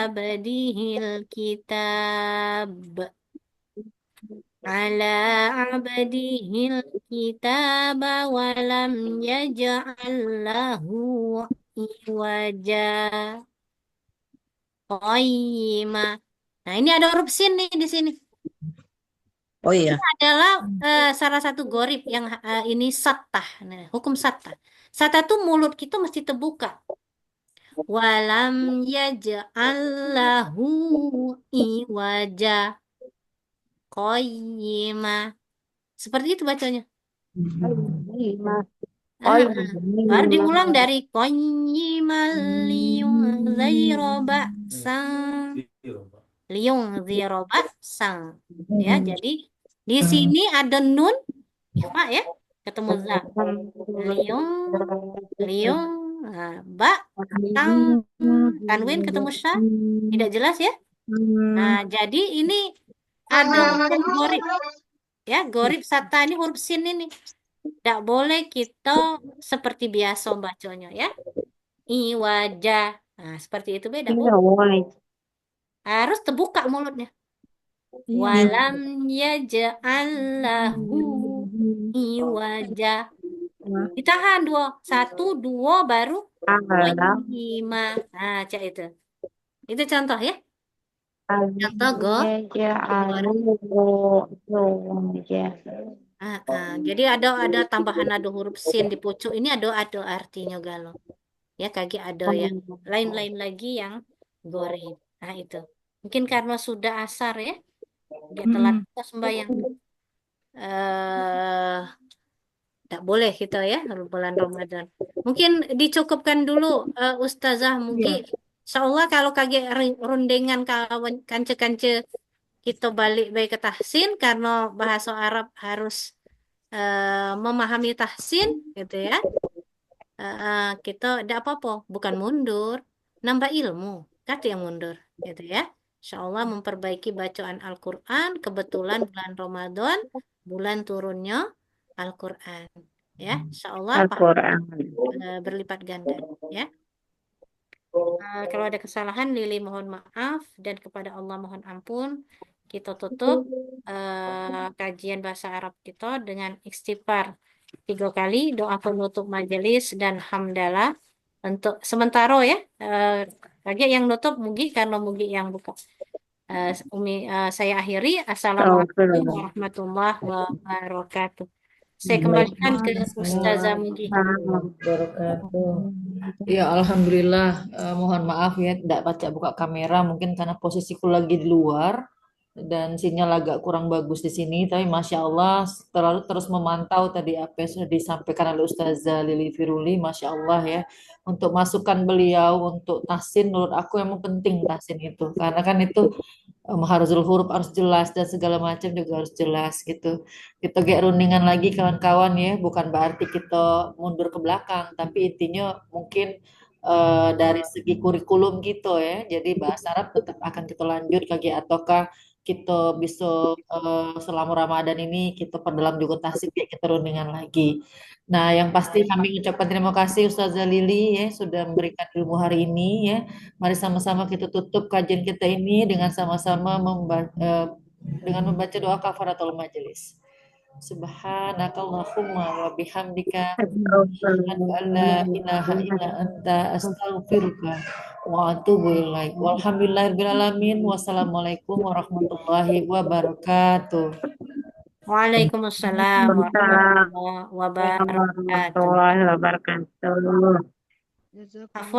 abdihil kitab. Ala abdihil kitab walam yaj'al lahu iwaja qayyima. Nah, ini ada huruf sin nih di sini. Oh iya. Adalah salah satu gorib yang ini sattah. Nah, hukum sattah. Sattah tuh mulut kita mesti terbuka. Walam yaj'al lahu iwaja qayyima. Seperti itu bacanya. Oh, Baru diulang dari qayyimal liyunzira ba'san liyungzira ba'san. Ya, jadi di sini ada nun ikhfa ya, ketemu za. Liyung liyung ba tang tanwin ketemu sya. Tidak jelas ya? Nah, jadi ini ada gorib ya, gorib sata ini huruf sin ini. Tidak boleh kita seperti biasa bacanya ya. Iwajah. Nah, seperti itu beda, Bu. Tidak boleh. Harus terbuka mulutnya. Walam yaj'al lahu iwajah. Ditahan dua. Satu, dua, baru Alam lima. Nah, cak itu. Itu contoh ya. Contoh go. yaj'aluhu Jadi ada tambahan ada huruf sin di pucuk. Ini ada artinya galau. Ya, kaki ada yang lain-lain lagi yang goreng. Nah, itu. Mungkin karena sudah asar ya. Dia telat kita sembahyang. Tak boleh kita ya bulan Ramadan. Mungkin dicukupkan dulu Ustazah Mugi. Insyaallah kalau kaget rundengan kawan kance-kance kita balik baik ke tahsin karena bahasa Arab harus memahami tahsin gitu ya. Kita tidak apa-apa, bukan mundur, nambah ilmu, kata yang mundur gitu ya. Insyaallah memperbaiki bacaan Al-Quran, kebetulan bulan Ramadan, bulan turunnya Al-Quran. Ya, insyaallah Al-Quran. berlipat ganda ya. Kalau ada kesalahan Lili mohon maaf dan kepada Allah mohon ampun. Kita tutup kajian bahasa Arab kita dengan istighfar 3 kali, doa penutup majelis dan hamdalah untuk sementara ya. Lagi yang nutup Mugi karena Mugi yang buka. Saya akhiri. Assalamualaikum warahmatullahi wabarakatuh. Saya kembalikan ke Ustazah Mugi. Wabarakatuh. Ya, alhamdulillah. Mohon maaf ya, tidak baca buka kamera mungkin karena posisiku lagi di luar dan sinyal agak kurang bagus di sini. Tapi masya Allah, terlalu terus memantau tadi apa yang sudah disampaikan oleh Ustazah Lili Firuli, masya Allah ya. Untuk masukan beliau untuk tahsin, menurut aku emang penting tahsin itu, karena kan itu harus huruf harus jelas dan segala macam juga harus jelas gitu. Kita kayak rundingan lagi kawan-kawan ya, bukan berarti kita mundur ke belakang, tapi intinya mungkin dari segi kurikulum gitu ya. Jadi bahasa Arab tetap akan kita lanjut lagi ataukah kita bisa selama Ramadan ini kita perdalam juga tasik kayak kita rundingan lagi. Nah, yang pasti kami ucapkan terima kasih Ustazah Lili ya sudah memberikan ilmu hari ini ya. Mari sama-sama kita tutup kajian kita ini dengan sama-sama dengan membaca doa kafaratul majelis. Subhanakallahumma wa bihamdika asyhadu an la ilaha illa anta astaghfiruka wa atubu ilaik. Walhamdulillahirabbil alamin. Wassalamualaikum warahmatullahi wabarakatuh. Waalaikumsalam warahmatullahi wabarakatuh. warahmatullahi wabarakatuh. Jazakallah. Afwan.